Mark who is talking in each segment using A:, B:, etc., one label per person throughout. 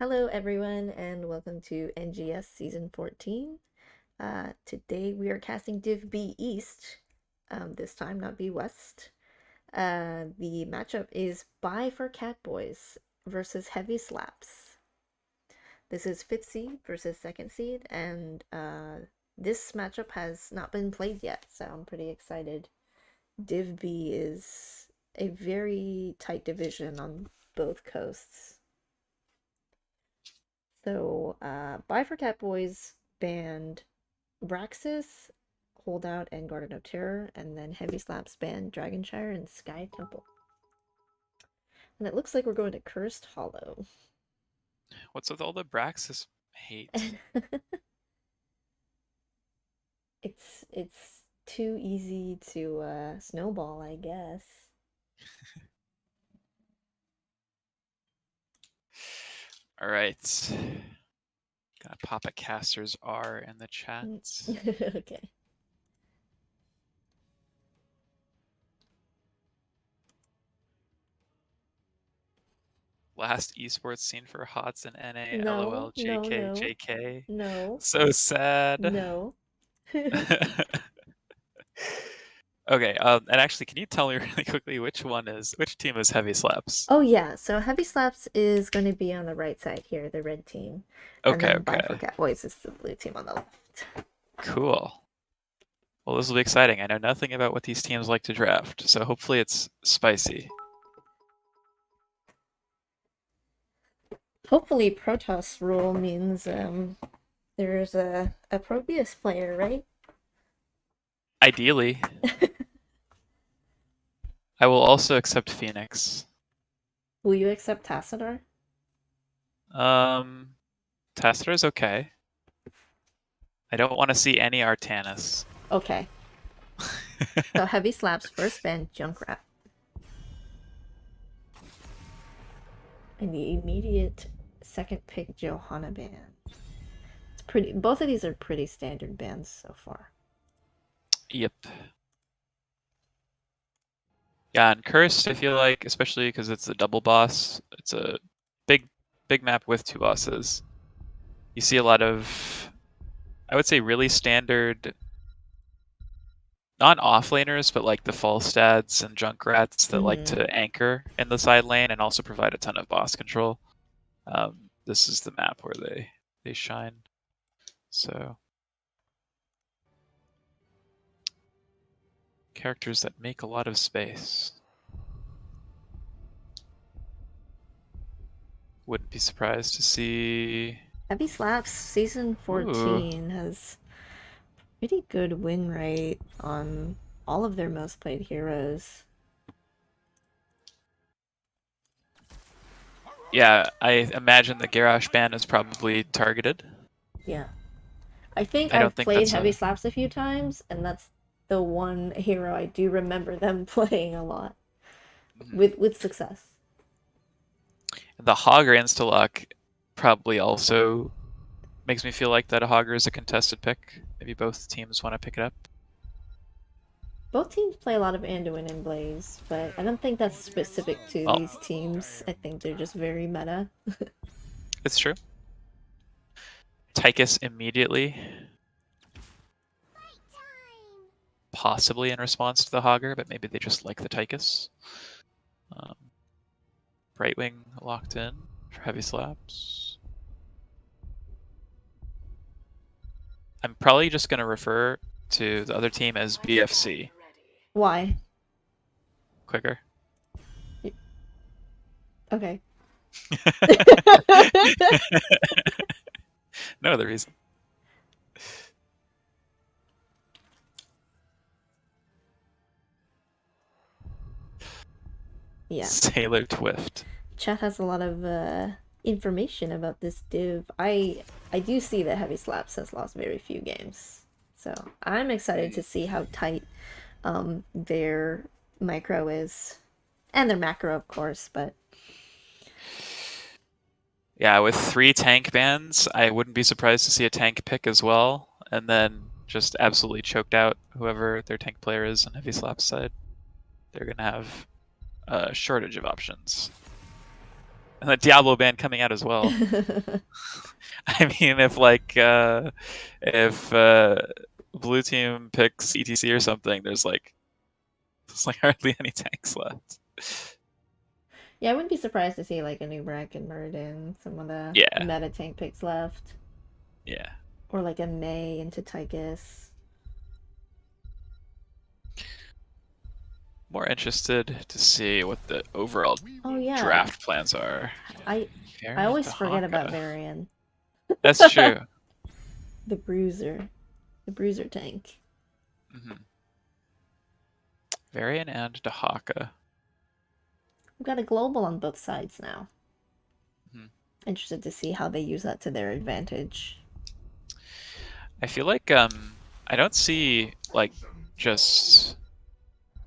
A: Hello, everyone, and welcome to NGS Season 14. Today we are casting Div B East, this time not B West. The matchup is Bye for Catbois versus Heavy Slaps. This is 5th seed versus 2nd seed, and this matchup has not been played yet, so I'm pretty excited. Div B is a very tight division on both coasts. So, Bye for Catbois banned Braxis, Holdout, and Garden of Terror, and then Heavy Slaps banned Dragonshire and Sky Temple. And it looks like we're going to Cursed Hollow.
B: What's with all the Braxis hate?
A: It's too easy to snowball, I guess.
B: All right. Gonna pop a caster's R in the chat.
A: Okay.
B: Last esports scene for HOTS and NA.
A: No,
B: LOL.
A: no,
B: JK.
A: no,
B: JK.
A: no,
B: So sad.
A: no.
B: Okay. And actually, can you tell me really quickly which team is Heavy Slaps?
A: Oh yeah, so Heavy Slaps is going to be on the right side here, the red team. And
B: Okay.
A: then Bye for
B: Okay.
A: Catboys is the blue team on the left.
B: Cool. Well, this will be exciting. I know nothing about what these teams like to draft, so hopefully it's spicy.
A: Hopefully Protoss rule means there's a Proteus player, right?
B: Ideally, I will also accept Phoenix.
A: Will you accept Tassadar?
B: Um, Tesla's okay. I don't want to see any Artanis.
A: Okay. So Heavy Slaps first ban Junkrat. And the immediate second pick Johanna ban. It's pretty both of these are pretty standard bans so far.
B: Yep. Yeah, and Cursed, I feel like, especially because it's a double boss, it's a big, big map with two bosses. You see a lot of, I would say, really standard, not offlaners, but like the Falstads and Junkrats that like
A: Mm-hmm.
B: to anchor in the side lane and also provide a ton of boss control. This is the map where they shine. So characters that make a lot of space. Wouldn't be surprised to see.
A: Heavy Slaps season
B: Ooh.
A: 14 has pretty good win rate on all of their most played heroes.
B: Yeah, I imagine the Garrosh ban is probably targeted.
A: Yeah. I think
B: I don't
A: I've
B: think
A: played
B: that's
A: Heavy
B: a.
A: Slaps a few times, and that's the one hero I do remember them playing a lot
B: Mhm.
A: with success.
B: The Hogger Instalock probably also makes me feel like that a Hogger is a contested pick. Maybe both teams want to pick it up.
A: Both teams play a lot of Anduin and Blaze, but I don't think that's specific to
B: Well,
A: these teams. I think they're just very meta.
B: it's true. Tychus immediately, possibly in response to the Hogger, but maybe they just like the Tychus. Um, Brightwing locked in for heavy slaps. I'm probably just going to refer to the other team as BFC.
A: Why?
B: Quicker.
A: Okay.
B: No other reason.
A: Yeah.
B: Sailor Twift.
A: Chat has a lot of information about this div. I do see that Heavy Slaps has lost very few games, so I'm excited to see how tight their micro is, and their macro, of course. But
B: Yeah, with 3 tank bans, I wouldn't be surprised to see a tank pick as well, and then just absolutely choked out whoever their tank player is on heavy slap side. They're gonna have a shortage of options. And the Diablo ban coming out as well. I mean, if blue team picks ETC or something, there's like hardly any tanks left.
A: Yeah, I wouldn't be surprised to see like a new Brack and Murden, some of the
B: Yeah,
A: meta tank picks left.
B: yeah.
A: Or like a May into Tychus.
B: More interested to see what the overall
A: Oh yeah.
B: draft plans are.
A: I I
B: Varian
A: always forget about
B: Dahaka.
A: Varian.
B: That's true.
A: The Bruiser. The Bruiser tank.
B: Hmm. Varian and Dahaka.
A: We've got a global on both sides now.
B: Hmm.
A: Interested to see how they use that to their advantage.
B: I feel like I don't see like just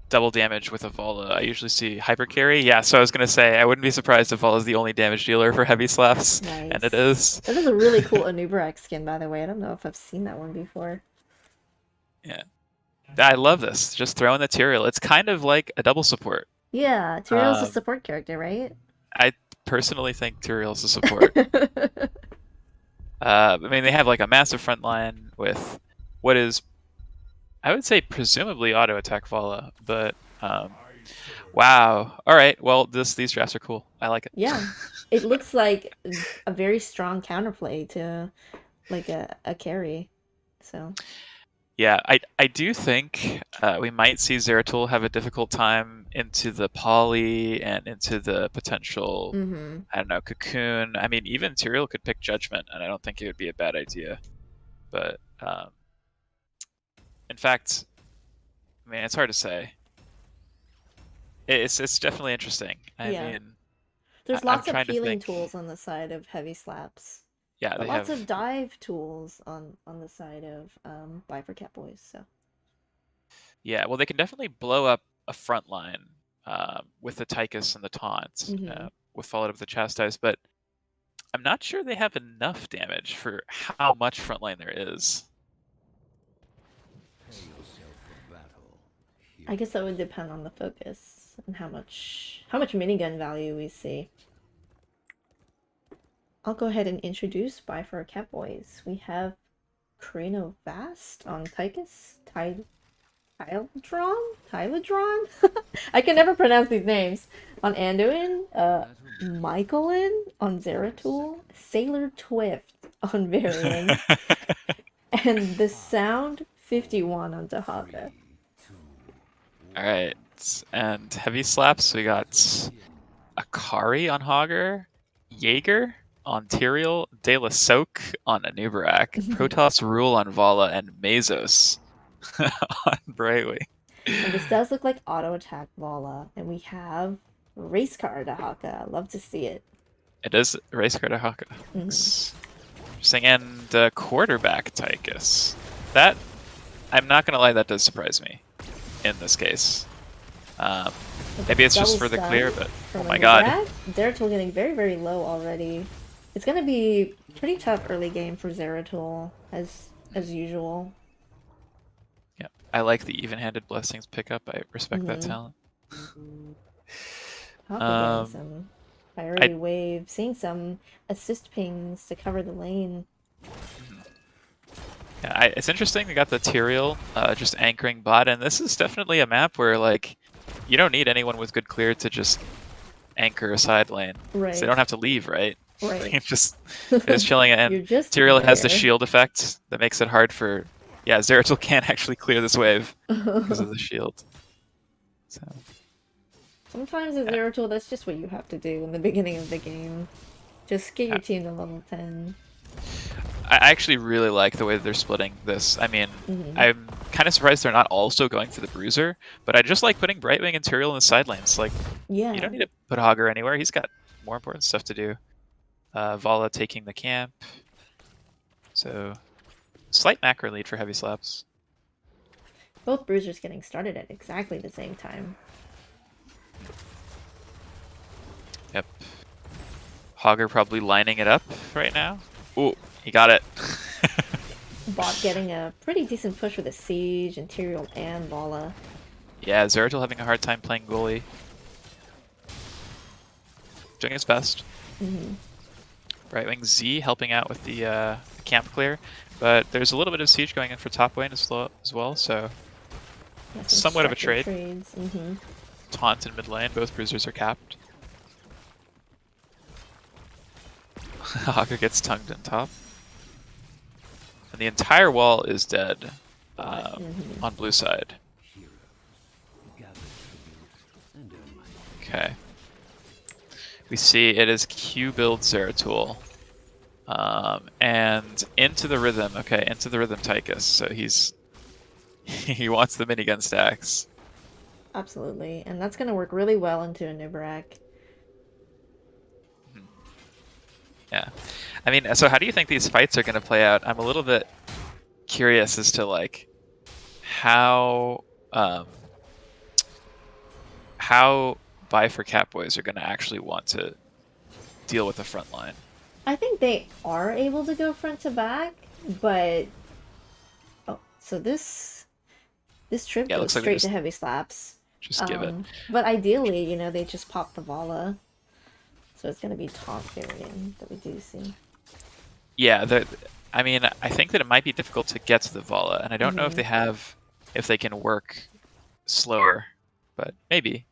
B: double damage with a Vala. I usually see hyper carry. Yeah, so I was gonna say I wouldn't be surprised if Vala's the only damage dealer for heavy slaps, and it
A: Nice.
B: is.
A: That is a really cool Anubarak skin, by the way. I don't know if I've seen that one before.
B: Yeah, I love this. Just throw in the Tyrael. It's kind of like a double support.
A: Yeah, Tyrell's a
B: Um,
A: support character, right?
B: I personally think Tyrael's a support. I mean, they have like a massive front line with what is, I would say, presumably auto attack Vala, but wow. All right. Well, these drafts are cool. I like it.
A: Yeah. It looks like a very strong counterplay to like a carry. So,
B: Yeah, I do think we might see Zeratul have a difficult time into the poly and into the potential,
A: mm-hmm.
B: I don't know, cocoon. I mean, even Tyrael could pick judgment, and I don't think it would be a bad idea. But in fact, I mean, it's hard to say. It's definitely interesting. I
A: Yeah.
B: mean,
A: There's
B: I'm
A: lots of
B: trying to
A: healing
B: think.
A: tools on the side of heavy slaps,
B: Yeah,
A: but
B: they
A: lots of
B: have.
A: dive tools on the side of buy for Catbois. So,
B: Yeah, well, they can definitely blow up a front line with the Tychus and the taunt,
A: mm-hmm.
B: with followed up with the chastise, but I'm not sure they have enough damage for how much frontline there is.
A: I guess that would depend on the focus and how much minigun value we see. I'll go ahead and introduce buy for Catboys. We have Krano Vast on Tychus, Tyledron? I can never pronounce these names. On Anduin, Michaelin on Zeratul, Sailor Twift on Varian, and the Sound 51 on Dahaka.
B: All right, and heavy slaps. We got Akari on Hogger, Jaeger on Tyrael, De La Soak on Anubarak, Protoss Rule on Vala, and Mazos on Brightwing.
A: And this does look like auto attack Vala, and we have race car Dahaka. Love to see it.
B: It is race card Haka.
A: Mm-hmm.
B: Interesting, and quarterback Tychus. That I'm not gonna lie, that does surprise me in this case. Maybe it's just
A: Double
B: for the
A: stun
B: clear, but oh
A: from
B: my god.
A: Anubarak. Zeratul getting very, very low already. It's gonna be pretty tough early game for Zeratul, as usual.
B: Yeah, I like the even-handed blessings pickup. I respect that
A: Mm-hmm.
B: talent.
A: Haka getting
B: Um,
A: some
B: I
A: priority wave, seeing some assist pings to cover the lane.
B: yeah, it's interesting. We got the Tyrael just anchoring bot, and this is definitely a map where like you don't need anyone with good clear to just anchor a side lane, so they
A: Right,
B: don't have to leave, right?
A: right.
B: They're just chilling, and
A: You're just
B: Tyrael has the
A: there.
B: shield effect that makes it hard for Zeratul can't actually clear this wave because of the shield. So
A: Sometimes with
B: yeah,
A: Zeratul, that's just what you have to do in the beginning of the game. Just get your
B: yeah.
A: team to level 10.
B: I actually really like the way that they're splitting this. I mean,
A: Mm-hmm.
B: I'm kind of surprised they're not also going for the Bruiser, but I just like putting Brightwing and Tyrael in the side lanes. Like, you
A: Yeah.
B: don't need to put Hogger anywhere. He's got more important stuff to do. Vala taking the camp. So, slight macro lead for heavy slaps.
A: Both bruisers getting started at exactly the same time.
B: Yep. Hogger probably lining it up right now. Ooh, he got it.
A: Bot getting a pretty decent push with a Siege, Imperial, and Vala.
B: Yeah, Zeratul having a hard time playing goalie. Doing his best.
A: Mm-hmm.
B: Right wing Z helping out with the camp clear, but there's a little bit of siege going in for top lane as well, so
A: Yeah, some
B: somewhat of a
A: structured
B: trade.
A: trades. Mm-hmm.
B: Taunt in mid lane, both bruisers are capped. Haka gets tongued in top. And the entire wall is dead
A: Mm-hmm.
B: on blue side. Okay. We see it is Q build Zeratul. And into the rhythm. Okay, into the rhythm Tychus. So he wants the minigun stacks.
A: Absolutely, and that's gonna work really well into a Nubarak.
B: Yeah. I mean, so how do you think these fights are going to play out? I'm a little bit curious as to like um, how Buy for Catbois are going to actually want to deal with the front line.
A: I think they are able to go front to back, but oh, so this trip
B: Yeah, it
A: goes
B: looks like they
A: straight to heavy slaps.
B: just give it.
A: But ideally, you know, they just pop the Vala, so it's gonna be taunt variant that we do see.
B: Yeah, I mean, I think that it might be difficult to get to the Vala, and I don't know
A: Mm-hmm.
B: if they can work slower, but maybe.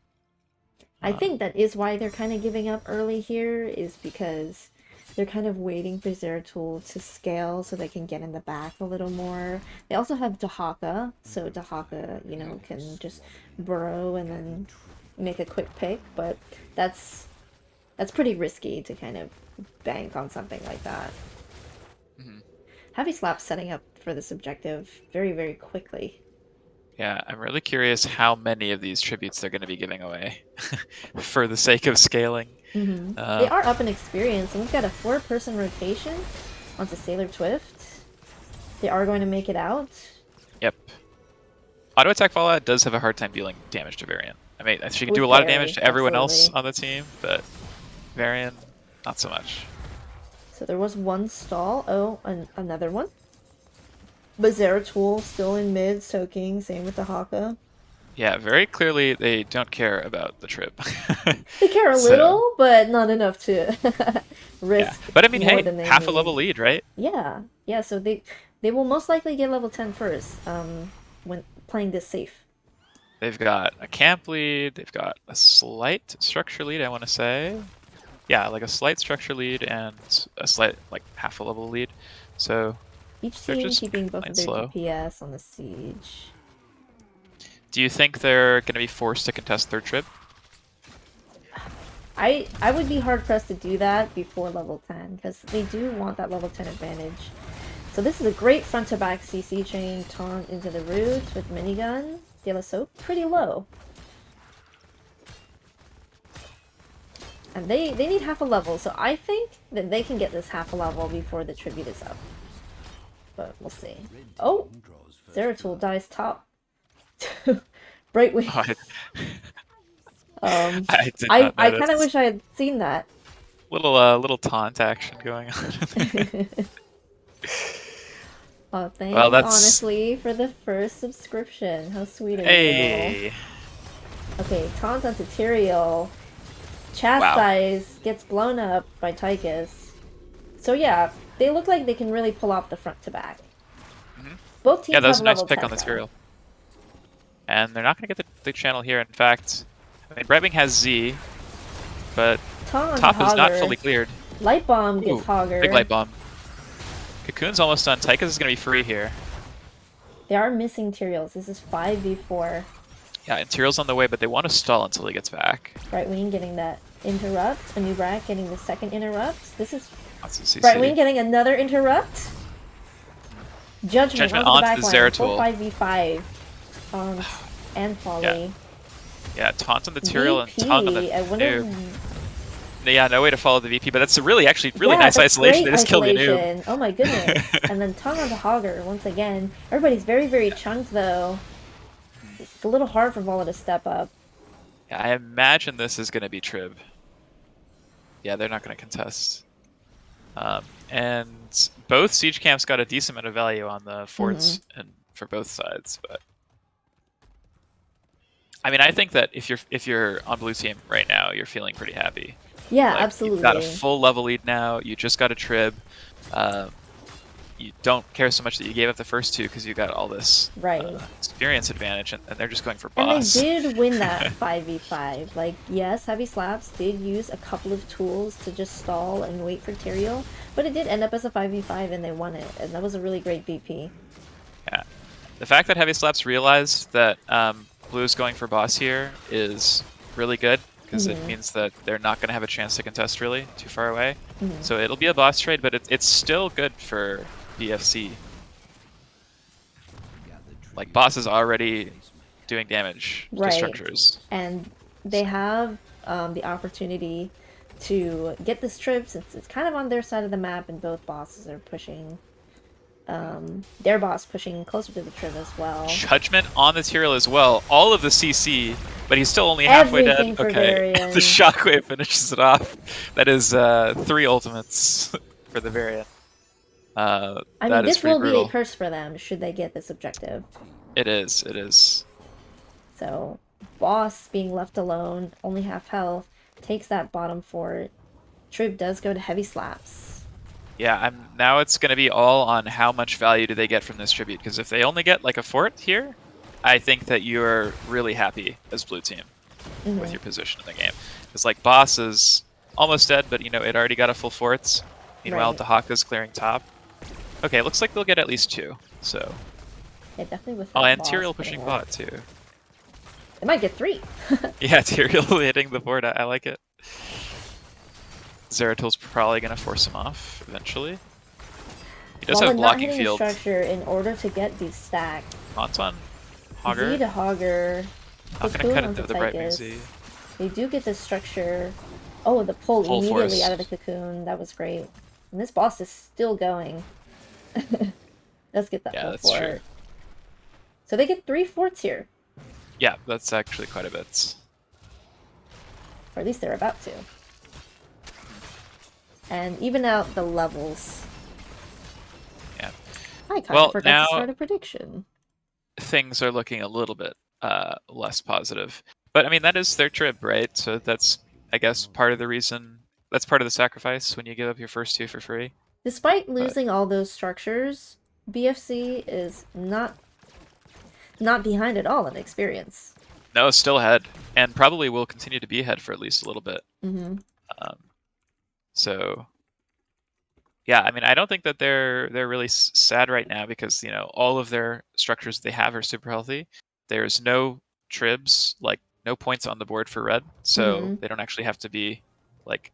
A: I think that is why they're kind of giving up early here, is because they're kind of waiting for Zeratul to scale so they can get in the back a little more. They also have Dahaka, so Dahaka, you know, can just burrow and then make a quick pick, but that's that's pretty risky to kind of bank on something like that.
B: Mhm.
A: Heavy Slap's setting up for this objective very, very quickly.
B: Yeah, I'm really curious how many of these tributes they're going to be giving away for the sake of scaling.
A: They
B: Uh,
A: are up in experience, and we've got a 4-person rotation onto Sailor Twift. They are going to make it out.
B: yep. Auto attack Fallout does have a hard time dealing damage to Variant. I mean, she can do
A: With
B: a lot of damage
A: parry,
B: to everyone else
A: absolutely.
B: on the team, but Variant, not so much.
A: So there was one stall. Oh, another one. But Zeratul still in mid, soaking. Same with the Haka.
B: Yeah, very clearly they don't care about the trip.
A: They care a
B: So,
A: little, but not enough to
B: yeah.
A: risk
B: But I mean,
A: more
B: hey,
A: than they
B: half a level
A: need.
B: lead, right?
A: Yeah, yeah. So they will most likely get level 10 first. When playing this safe.
B: They've got a camp lead, they've got a slight structure lead, I want to say. Yeah, like a slight structure lead and a slight, like, half a level lead. So
A: Each
B: they're
A: team
B: just
A: keeping both
B: playing
A: of their
B: slow.
A: DPS on the siege.
B: Do you think they're going to be forced to contest third trip?
A: I would be hard pressed to do that before level 10 because they do want that level 10 advantage. So this is a great front to back CC chain taunt into the root with minigun. De La Soap pretty low. And they need half a level, so I think that they can get this half a level before the tribute is up. But we'll see. Oh! Zeratul dies top. Brightwing.
B: Oh,
A: Um,
B: I did
A: I
B: not
A: I kind of
B: notice.
A: wish I had seen that.
B: Little taunt action going on there.
A: Oh,
B: Well,
A: thanks,
B: that's
A: honestly, for the first subscription. How sweet of you.
B: hey,
A: Okay, taunt onto Tyrael.
B: wow.
A: Chastise gets blown up by Tychus. So yeah, they look like they can really pull off the front to back.
B: Hmm.
A: Both
B: Yeah,
A: teams
B: that was
A: have
B: a nice
A: level
B: pick on
A: 10
B: the
A: though.
B: material, and they're not going to get the channel here. In fact, I mean, Brightwing has Z, but
A: Taunt onto
B: top is not
A: Hogger.
B: fully cleared.
A: Light Bomb gets
B: Ooh, big light
A: Hogger.
B: bomb. Cocoon's almost done. Tychus is going to be free here.
A: They are missing Tyraels. This is 5v4.
B: Yeah, Imperial's on the way, but they want to stall until he gets back.
A: Brightwing getting that interrupt. A new Brat getting the second interrupt. This is
B: Lots of CC.
A: Brightwing getting another interrupt. Judgment
B: Judgment
A: onto the
B: onto the
A: back line. Full
B: Zeratul.
A: 5v5. Taunt and
B: Yeah,
A: volley.
B: yeah, taunt on the Tyrael and taunt on the
A: VP. I wonder.
B: new. Yeah, no way to follow the VP, but that's a really, actually, really
A: Yeah,
B: nice
A: that's
B: isolation.
A: great
B: They just killed the noob.
A: isolation. Oh my goodness. And then tongue onto Hogger once again. Everybody's very, very chunked though. It's a little hard for Vola to step up.
B: Yeah, I imagine this is going to be Trib. Yeah, they're not going to contest. And both siege camps got a decent amount of value on the forts and for both sides, but I mean, I think that if you're on blue team right now, you're feeling pretty happy.
A: Yeah,
B: Like, you've got a
A: absolutely.
B: full level lead now. You just got a trib. Uh, you don't care so much that you gave up the first two because you got all this
A: Right.
B: experience advantage, and they're just going for
A: And they
B: boss.
A: did win that 5v5. Like, yes, Heavy Slaps did use a couple of tools to just stall and wait for Tyrael, but it did end up as a 5v5 and they won it, and that was a really great VP.
B: Yeah. The fact that Heavy Slaps realized that Blue is going for boss here is really good, because it
A: Mm-hmm.
B: means that they're not going to have a chance to contest really too far away.
A: Mm-hmm.
B: So it'll be a boss trade, but it's still good for BFC. Like, boss is already doing damage to
A: Right.
B: structures.
A: And they have the opportunity to get this trip since it's kind of on their side of the map, and both bosses are pushing. Their boss pushing closer to the trip as well.
B: Judgment on the Tyrael as well. All of the CC, but he's still only halfway dead.
A: Everything for
B: Okay, the
A: Varian.
B: Shockwave finishes it off. That is 3 ultimates for the Varian.
A: I mean,
B: That is
A: this
B: pretty
A: will be a
B: brutal.
A: curse for them should they get this objective.
B: It is, it is.
A: So, boss being left alone, only half health, takes that bottom fort. Trib does go to Heavy Slaps.
B: Yeah, now it's going to be all on how much value do they get from this tribute, because if they only get like a fort here, I think that you're really happy as blue team with your position in the game. It's like boss is almost dead, but you know, it already got a full forts. Meanwhile,
A: Right.
B: Dahaka's clearing top. Okay, looks like they'll get at least 2. So,
A: Yeah, definitely with
B: oh,
A: that
B: and
A: boss
B: Tyrael
A: putting
B: pushing
A: work.
B: bot too.
A: They might get 3.
B: Yeah, Tyrael hitting the board. I like it. Zeratil's probably gonna force him off eventually. He does
A: While
B: have
A: they're not
B: blocking
A: hitting
B: field.
A: structure in order to get these stacked.
B: Anton,
A: Z
B: Hogger.
A: to Hogger.
B: Not gonna
A: Cocoon
B: cut
A: onto
B: into the Brightwing
A: Tychus.
B: Z.
A: They do get the structure. Oh, the pull
B: Full
A: immediately out of
B: force.
A: the cocoon. That was great. And this boss is still going. Let's get that
B: Yeah,
A: full
B: that's true.
A: fort. So they get 3 forts here.
B: Yeah, that's actually quite a bit.
A: Or at least they're about to. And even out the levels.
B: Yeah.
A: I kind of
B: Well,
A: forgot
B: now
A: to start a prediction.
B: things are looking a little bit less positive. But I mean, that is their trib, right? So that's, I guess, part of the reason. That's part of the sacrifice when you give up your first 2 for free.
A: Despite
B: But
A: losing all those structures, BFC is not behind at all in experience.
B: no, still ahead, and probably will continue to be ahead for at least a little bit.
A: Mm-hmm.
B: Um, so yeah, I mean, I don't think that they're really sad right now, because you know, all of their structures they have are super healthy. There's no tribs, like no points on the board for red, so
A: Mm-hmm.
B: they don't actually have to be like,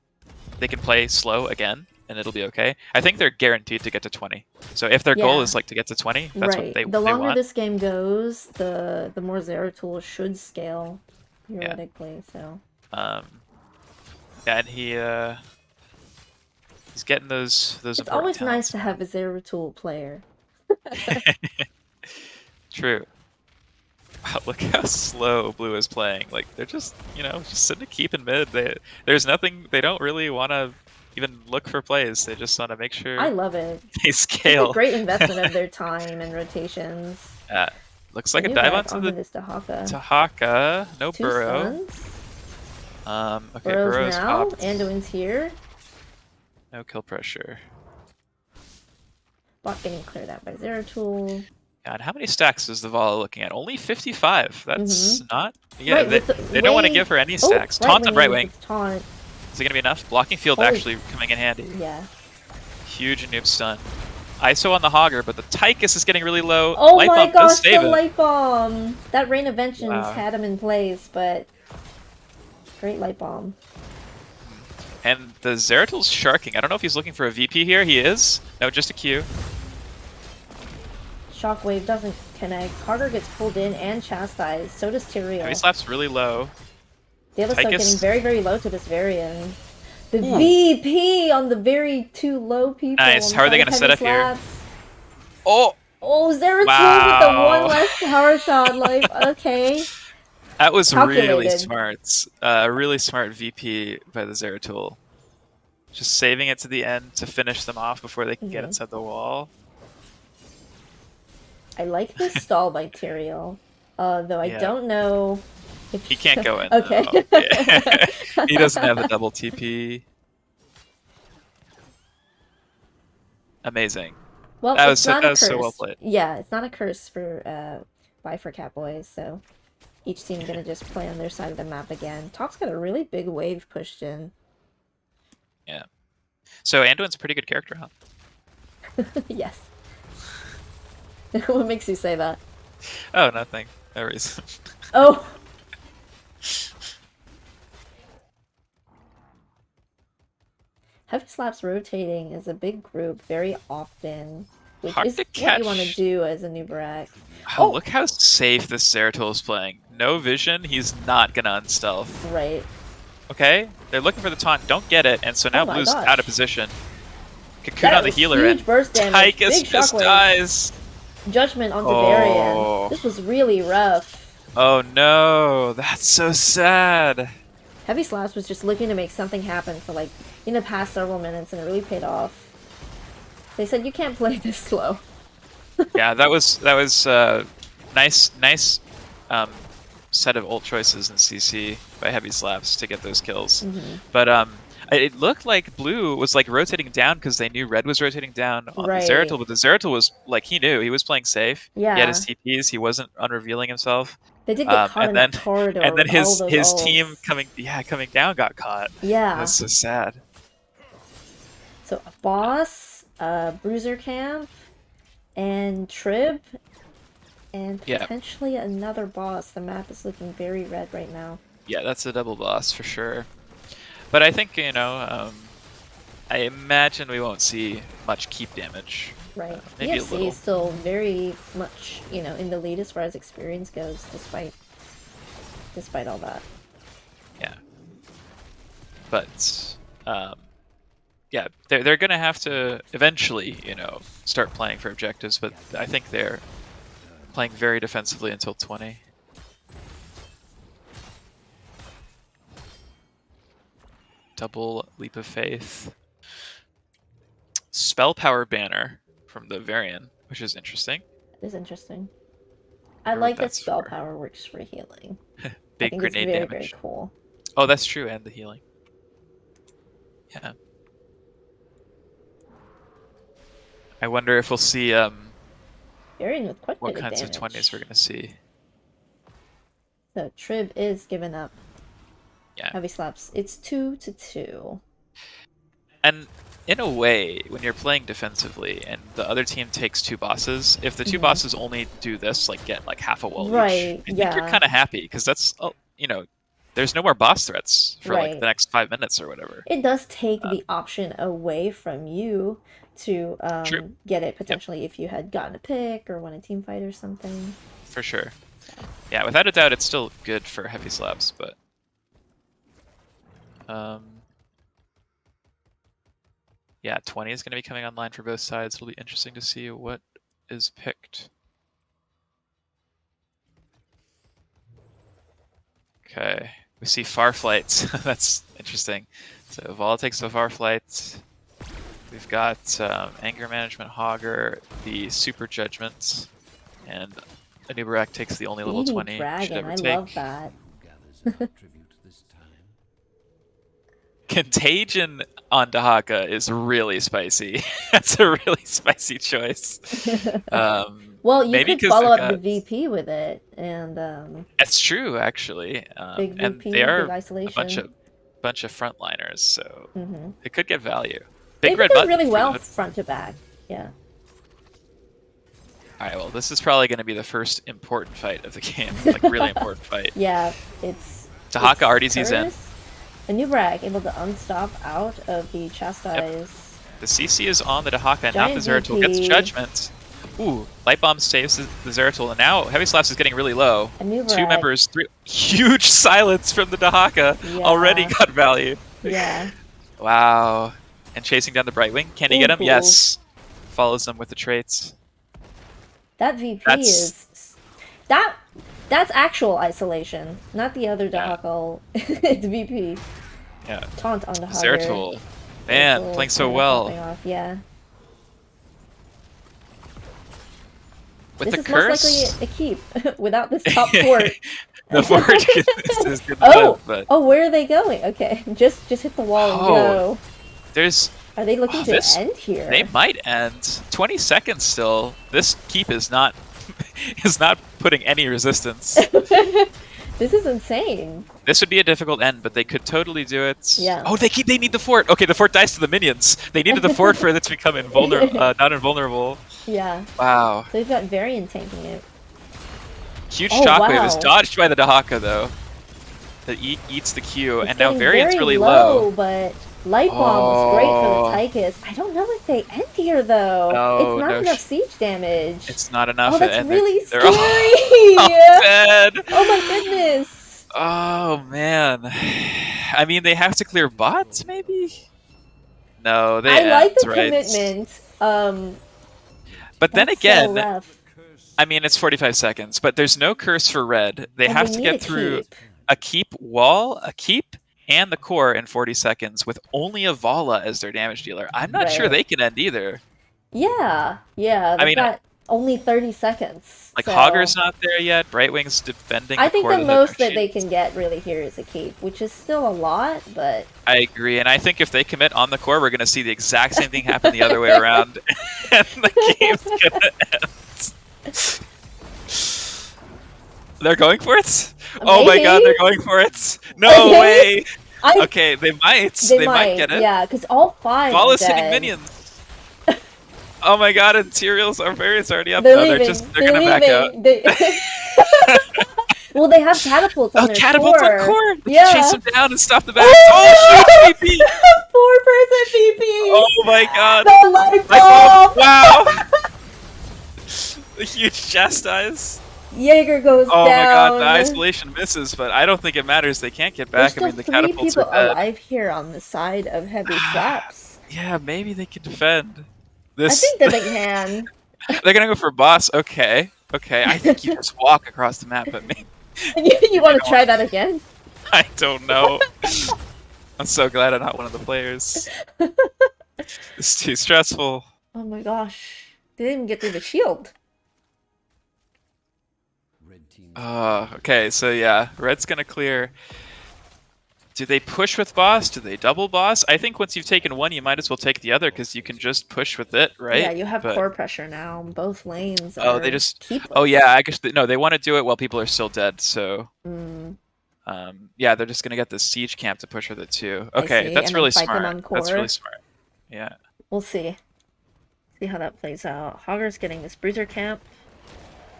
B: they can play slow again and it'll be okay. I think they're guaranteed to get to 20. So if their goal
A: Yeah,
B: is like to get to 20, that's what
A: right. The
B: they
A: longer
B: want.
A: this game goes, the more Zeratul should scale,
B: Yeah.
A: theoretically, so.
B: Yeah, and he's getting those
A: It's
B: important
A: always nice
B: talents
A: to
B: now.
A: have a Zeratul player.
B: True. Wow, look how slow Blue is playing. Like, they're just, you know, just sitting to keep in mid. There's nothing, they don't really want to even look for plays. They just want to make
A: I
B: sure
A: love it.
B: they
A: It's a
B: scale.
A: great investment of their time and rotations.
B: uh, Looks
A: The
B: like a
A: new
B: dive
A: back
B: onto
A: onto
B: the
A: this Dahaka.
B: Tahaka. No
A: 2
B: burrow.
A: stuns.
B: Okay,
A: Burrows
B: burrow's
A: now.
B: popped.
A: Anduin's here.
B: No kill pressure.
A: Bot getting cleared out by Zeratul.
B: God, how many stacks is the Vala looking at? Only 55. That's
A: Mm-hmm.
B: not... Yeah,
A: Right, with the
B: they don't want to
A: way...
B: give her any
A: Oh,
B: stacks.
A: right
B: Taunt on
A: wing in
B: Brightwing.
A: with the taunt.
B: Is it going to be enough? Blocking field
A: Holy...
B: actually coming in handy.
A: Yeah.
B: Huge noob stun. ISO on the Hogger, but the Tychus is getting really low.
A: Oh
B: Light
A: my
B: Bomb does
A: gosh, the
B: save it.
A: light bomb! That Rain of Vengeance
B: Wow.
A: had him in place, but... Great light bomb.
B: And the Zeratil's sharking. I don't know if he's looking for a VP here. He is. No, just a Q.
A: Shockwave doesn't connect. Carter gets pulled in and chastised. So does
B: Heavy
A: Tyrael.
B: Slap's really low.
A: The other side getting
B: Tychus.
A: very, very low to this Varian. The
B: Ooh.
A: VP on the very 2 low people.
B: Nice. How are they going to set up here? Oh!
A: Oh, Zeratul
B: Wow.
A: with the 1 less tower shot life. Okay.
B: That was really
A: Calculated.
B: smart. Really smart VP by the Zeratul. Just saving it to the end to finish them off before they can get inside the wall.
A: I like this stall by Tyrael. Though I
B: Yeah.
A: don't know If
B: He can't go in
A: okay.
B: though. Yeah. He doesn't have the double TP. Amazing.
A: Well,
B: That was
A: it's not a
B: so well
A: curse.
B: played.
A: Yeah, it's not a curse for buy for Catboys, so each team gonna just play on their side of the map again. Top's got a really big wave pushed in.
B: Yeah. So Anduin's a pretty good character, huh?
A: Yes. What makes you say that?
B: Oh, nothing. No reason.
A: Oh! Heavy Slaps rotating is a big group very often, which
B: Hard
A: is
B: to
A: what you want to
B: catch.
A: do as a new Barak.
B: Oh,
A: Oh!
B: look how safe this Zeratul is playing. No vision, he's not gonna unstealth.
A: Right.
B: Okay? They're looking for the taunt, don't get it, and so
A: Oh
B: now
A: my
B: Blue's out of
A: gosh.
B: position. Cocoon
A: That
B: on the
A: was
B: healer, and
A: huge burst damage.
B: Tychus
A: Big
B: just
A: shockwave.
B: dies.
A: Judgment onto Varian.
B: Oh.
A: This was really rough.
B: Oh no, that's so sad.
A: Heavy Slaps was just looking to make something happen for like in the past several minutes, and it really paid off. They said you can't play this slow.
B: Yeah, that was nice set of ult choices in CC by Heavy Slaps to get those kills. But it looked like Blue was like rotating down because they knew Red was rotating down on
A: Right.
B: the Zeratul, but the Zeratul was like he knew he was playing safe. He had
A: Yeah.
B: his TPs, he wasn't unrevealing himself.
A: They did get caught in
B: and then
A: that corridor
B: and then
A: with all those
B: his
A: ults.
B: team coming down got caught.
A: Yeah.
B: That's so sad.
A: So a boss, Bruiser Camp, and Trib, and
B: Yeah.
A: potentially another boss. The map is looking very red right now.
B: Yeah, that's a double boss for sure. But I think, I imagine we won't see much keep damage.
A: Right.
B: Maybe a
A: EFC
B: little.
A: is still very much, in the lead as far as experience goes, despite all that.
B: Yeah. But, yeah, they're going to have to eventually, start playing for objectives, but I think they're playing very defensively until 20. Double Leap of Faith. Spell Power Banner from the Varian, which is interesting.
A: It is interesting. I like that
B: that's
A: spell
B: for.
A: power works for healing. I
B: Big
A: think
B: grenade
A: it's very,
B: damage.
A: very cool.
B: Oh, that's true, and the healing. Yeah. I wonder if we'll see
A: Varian with quite a
B: what
A: bit of
B: kinds
A: damage.
B: of 20s we're gonna see.
A: So Trib is given up.
B: Yeah.
A: Heavy Slaps. It's 2-2.
B: And in a way, when you're playing defensively and the other team takes two bosses, if the two bosses only do this, like get like half a wall
A: Right,
B: each, I think
A: yeah.
B: you're kind of happy because that's there's no more boss threats for like
A: Right.
B: the next 5 minutes or whatever.
A: It does take the option away from you to
B: True.
A: get it potentially if you had gotten a pick or won a team fight or something.
B: For sure. Yeah, without a doubt, it's still good for Heavy Slaps, but yeah, 20 is going to be coming online for both sides. It'll be interesting to see what is picked. Okay, we see far flights. That's interesting. So Vol takes the far flight. We've got Anger Management Hogger, the Super Judgment, and Anubarak takes the only level 20
A: Dragon,
B: should ever
A: I
B: take.
A: love that.
B: Contagion on Dahaka is really spicy. That's a really spicy choice.
A: Well, you
B: maybe
A: could follow up the VP with it, and
B: that's true, actually.
A: big
B: and
A: VP,
B: they are
A: big isolation.
B: a bunch of frontliners, so it could get value.
A: They
B: Big red
A: did
B: button
A: really
B: for
A: well
B: the-
A: front to back. Yeah.
B: All right, well, this is probably going to be the first important fight of the game, like really important fight.
A: Yeah, it's
B: Dahaka already sees in.
A: Anubarak able to unstop out of the Chastise.
B: The CC is on the Dahaka, and now the
A: Giant
B: Zeratul gets
A: VP.
B: Judgment. Ooh, Light Bomb saves the Zeratul, and now Heavy Slaps is getting really low.
A: Anubarak.
B: Two members, three. Huge silence from the Dahaka.
A: Yeah.
B: Already got value.
A: Yeah.
B: Wow. And chasing down the Brightwing. Can he get him?
A: Cool.
B: Yes. Follows them with the traits.
A: That VP
B: That's-
A: is that's actual isolation, not the other Dahaka. It's VP.
B: Yeah.
A: Taunt on the Hogger.
B: Zeratul. Man,
A: Zeratul
B: playing so
A: kinda
B: well.
A: popping off, yeah.
B: With
A: This
B: the
A: is
B: curse.
A: most likely a keep without this top port.
B: the forward is going to live,
A: Oh,
B: but
A: oh, where are they going? Okay, just hit the wall and
B: oh,
A: go.
B: there's
A: Are they looking to
B: this.
A: end
B: They
A: here?
B: might end. 20 seconds still. This keep is not is not putting any resistance.
A: This is insane.
B: This would be a difficult end, but they could totally do it.
A: Yeah.
B: Oh, they need the fort. Okay, the fort dies to the minions. They needed the fort for it to become not invulnerable.
A: Yeah.
B: Wow.
A: So they've got Varian tanking it.
B: Huge
A: Oh
B: shockwave is
A: wow.
B: dodged by the Dahaka though. That eats the Q,
A: It's
B: and now
A: getting
B: Varian's
A: very
B: really
A: low,
B: low.
A: but Light Bomb was great for the
B: Oh
A: Tychus. I don't know if they end here though. It's
B: no,
A: not
B: no,
A: enough siege damage.
B: it's not
A: Oh,
B: enough,
A: that's
B: and
A: really
B: they're all, all
A: scary.
B: dead.
A: Oh my goodness.
B: Oh man. I mean, they have to clear bots, maybe. No, they
A: I
B: end
A: like the
B: right.
A: commitment.
B: But then
A: That's so
B: again,
A: rough.
B: I mean, it's 45 seconds, but there's no curse for red. They
A: And they
B: have to
A: need a
B: get through
A: keep.
B: a keep wall, a keep, and the core in 40 seconds with only a Vala as their damage dealer. I'm not sure
A: Right.
B: they can end either.
A: Yeah,
B: I
A: they've
B: mean,
A: got only 30 seconds.
B: like
A: So
B: Hogger's not there yet. Brightwing's defending
A: I
B: the
A: think
B: core
A: the
B: of the
A: most that they
B: shield.
A: can get really here is a keep, which is still a lot, but
B: I agree, and I think if they commit on the core, we're going to see the exact same thing happen the other way around, and the game's going to end. They're going for it? Oh my god,
A: maybe.
B: they're going for it! No
A: Okay.
B: way!
A: I
B: Okay, they might.
A: They
B: They might
A: might,
B: get it.
A: yeah, because all five are
B: Vala's hitting
A: dead.
B: minions. Oh my god, and Serials are Various already up.
A: They're
B: No,
A: leaving.
B: they're
A: They're
B: gonna back out.
A: leaving. Well, they have catapults on
B: Oh,
A: their
B: catapults on
A: core.
B: core! We can chase
A: Yeah.
B: them down and stop the backs. Oh shoot,
A: Oh
B: VP!
A: no! 4% VP.
B: Oh my god!
A: The light
B: Light bulb!
A: bulb.
B: Wow! The huge chastise.
A: Jaeger goes
B: Oh my god, the
A: down.
B: isolation misses, but I don't think it matters. They can't get
A: There's
B: back. I
A: still
B: mean, the
A: three
B: catapults are
A: people
B: dead.
A: alive here on the side of heavy slaps.
B: Yeah, maybe they can defend.
A: I
B: This.
A: think that they can.
B: They're gonna go for boss. Okay. Okay. I think you just walk across the map, but maybe,
A: You
B: maybe
A: want to
B: don't.
A: try that again?
B: I don't know. I'm so glad I'm not one of the players. It's too stressful.
A: Oh my gosh. They didn't even get through the shield.
B: Okay, so yeah, red's gonna clear. Do they push with boss? Do they double boss? I think once you've taken one, you might as well take the other because you can just push with it, right?
A: Yeah, you have
B: But
A: core pressure now. Both lanes
B: oh, they
A: are
B: just.
A: keepless.
B: Oh yeah, I guess no, they want to do it while people are still dead. So
A: Mm,
B: yeah, they're just gonna get the siege camp to push with it too.
A: I
B: Okay,
A: see.
B: that's
A: And then
B: really
A: fight them
B: smart.
A: on
B: That's really
A: core.
B: smart. Yeah.
A: We'll see. See how that plays out. Hogger's getting this bruiser camp.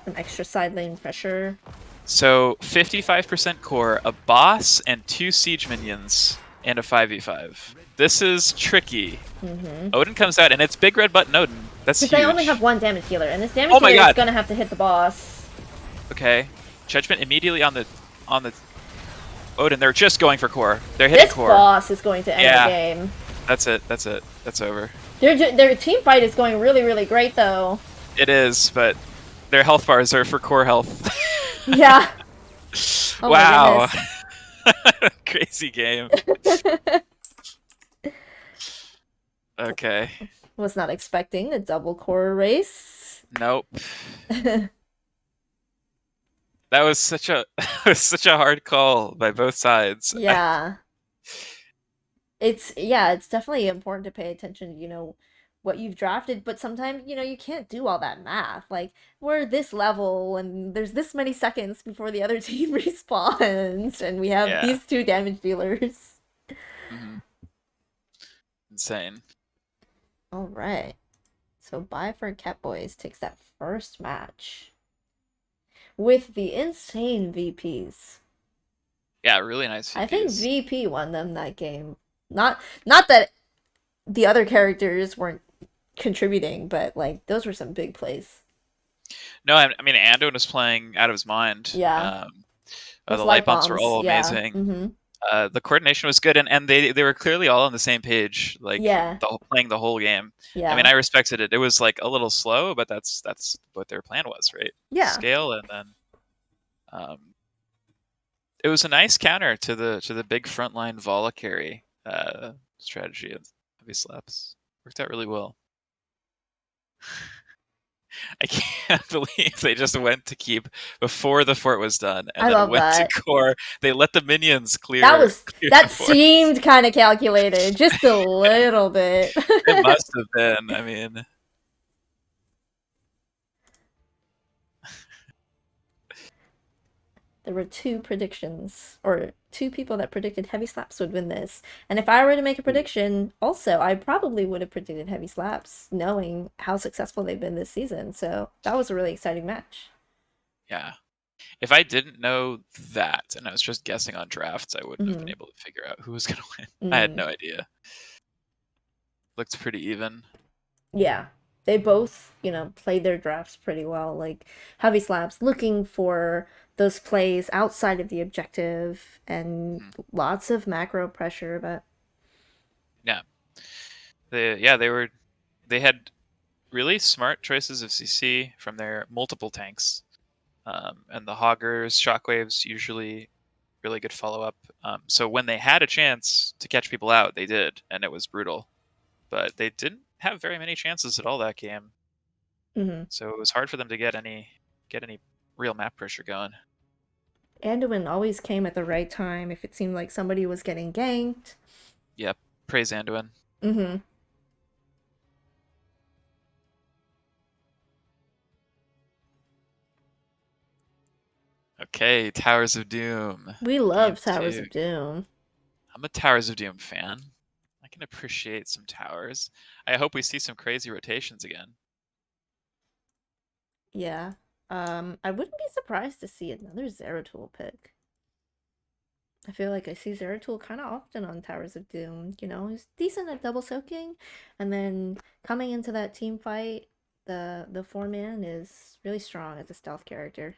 A: Some extra side lane pressure.
B: So 55% core, a boss, and 2 siege minions, and a 5v5. This is tricky.
A: Mm-hmm.
B: Odin comes out, and it's big red button Odin. That's
A: Because
B: huge.
A: they only have one damage dealer, and this damage
B: Oh my
A: dealer is
B: god.
A: gonna have to hit the boss.
B: Okay, judgment immediately on the Odin. They're just going for core. They're hitting
A: This
B: core.
A: boss is going to end
B: Yeah.
A: the game.
B: That's it. That's it. That's over.
A: Their team fight is going really, really great, though.
B: It is, but their health bars are for core health.
A: Yeah. Oh
B: Wow.
A: my
B: Crazy game.
A: goodness.
B: Okay.
A: Was not expecting a double core race.
B: Nope. That was such a that was such a hard call by both sides.
A: Yeah. It's definitely important to pay attention to, what you've drafted, but sometimes, you can't do all that math. Like, we're this level and there's this many seconds before the other team respawns, and we have
B: Yeah.
A: these two damage dealers.
B: Mhm. Insane.
A: All right. So Bye for Catbois takes that first match with the insane VPs.
B: Yeah, really nice VPs.
A: I think VP won them that game. Not that the other characters weren't contributing, but like those were some big plays.
B: No, I mean Andon was playing out of his mind.
A: Yeah.
B: The
A: Those
B: light bombs were all
A: yeah.
B: amazing.
A: Mm-hmm.
B: The coordination was good, and they were clearly all on the same page, like
A: Yeah.
B: playing the whole game.
A: Yeah.
B: I mean, I respected it. It was like a little slow, but that's what their plan was, right?
A: Yeah.
B: Scale, and then it was a nice counter to the big frontline Vala carry strategy of heavy slaps. Worked out really well. I can't believe they just went to keep before the fort was done, and
A: I
B: then
A: love
B: went to
A: that.
B: core. They let the minions
A: That
B: clear
A: was
B: clear the
A: that
B: fort.
A: seemed kind of calculated, just a little bit.
B: It must have been. I mean,
A: There were two predictions, or two people that predicted Heavy Slaps would win this. And if I were to make a prediction, also, I probably would have predicted Heavy Slaps, knowing how successful they've been this season. So that was a really exciting match.
B: yeah. If I didn't know that and I was just guessing on drafts, I wouldn't have been
A: Hmm.
B: able to figure out who was going to win. I had
A: Mm,
B: no idea. Looked pretty even.
A: yeah. They both, played their drafts pretty well. Like Heavy Slaps looking for those plays outside of the objective and
B: Mhm.
A: lots of macro pressure, but
B: Yeah. They had really smart choices of CC from their multiple tanks. And the Hoggers, Shockwaves, usually really good follow up. So when they had a chance to catch people out, they did, and it was brutal. But they didn't have very many chances at all that game,
A: mhm.
B: so it was hard for them to get any real map pressure going.
A: Anduin always came at the right time if it seemed like somebody was getting ganked.
B: Yep, praise Anduin.
A: Hmm.
B: Okay, Towers of Doom,
A: We
B: game
A: love Towers
B: two.
A: of Doom.
B: I'm a Towers of Doom fan. I can appreciate some towers. I hope we see some crazy rotations again.
A: Yeah. I wouldn't be surprised to see another Zeratul pick. I feel like I see Zeratul kind of often on Towers of Doom. He's decent at double soaking, and then coming into that team fight, the 4-man is really strong as a stealth character.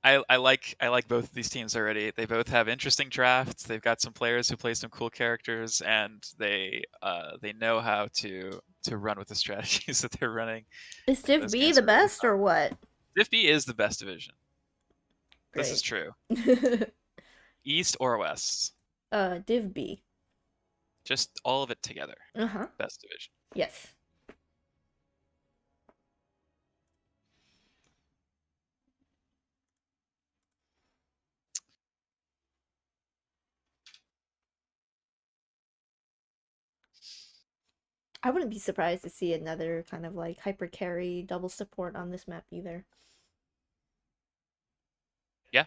B: I like both of these teams already. They both have interesting drafts. They've got some players who play some cool characters, and they know how to run with the strategies that they're running.
A: Is Div
B: Those
A: B
B: games
A: the
B: are really
A: best
B: fun.
A: or what?
B: Div B is the best division. This is
A: Great.
B: true. East or West,
A: Div B.
B: just all of it together.
A: Uh huh.
B: Best division.
A: Yes. I wouldn't be surprised to see another kind of like hyper carry double support on this map either.
B: Yeah,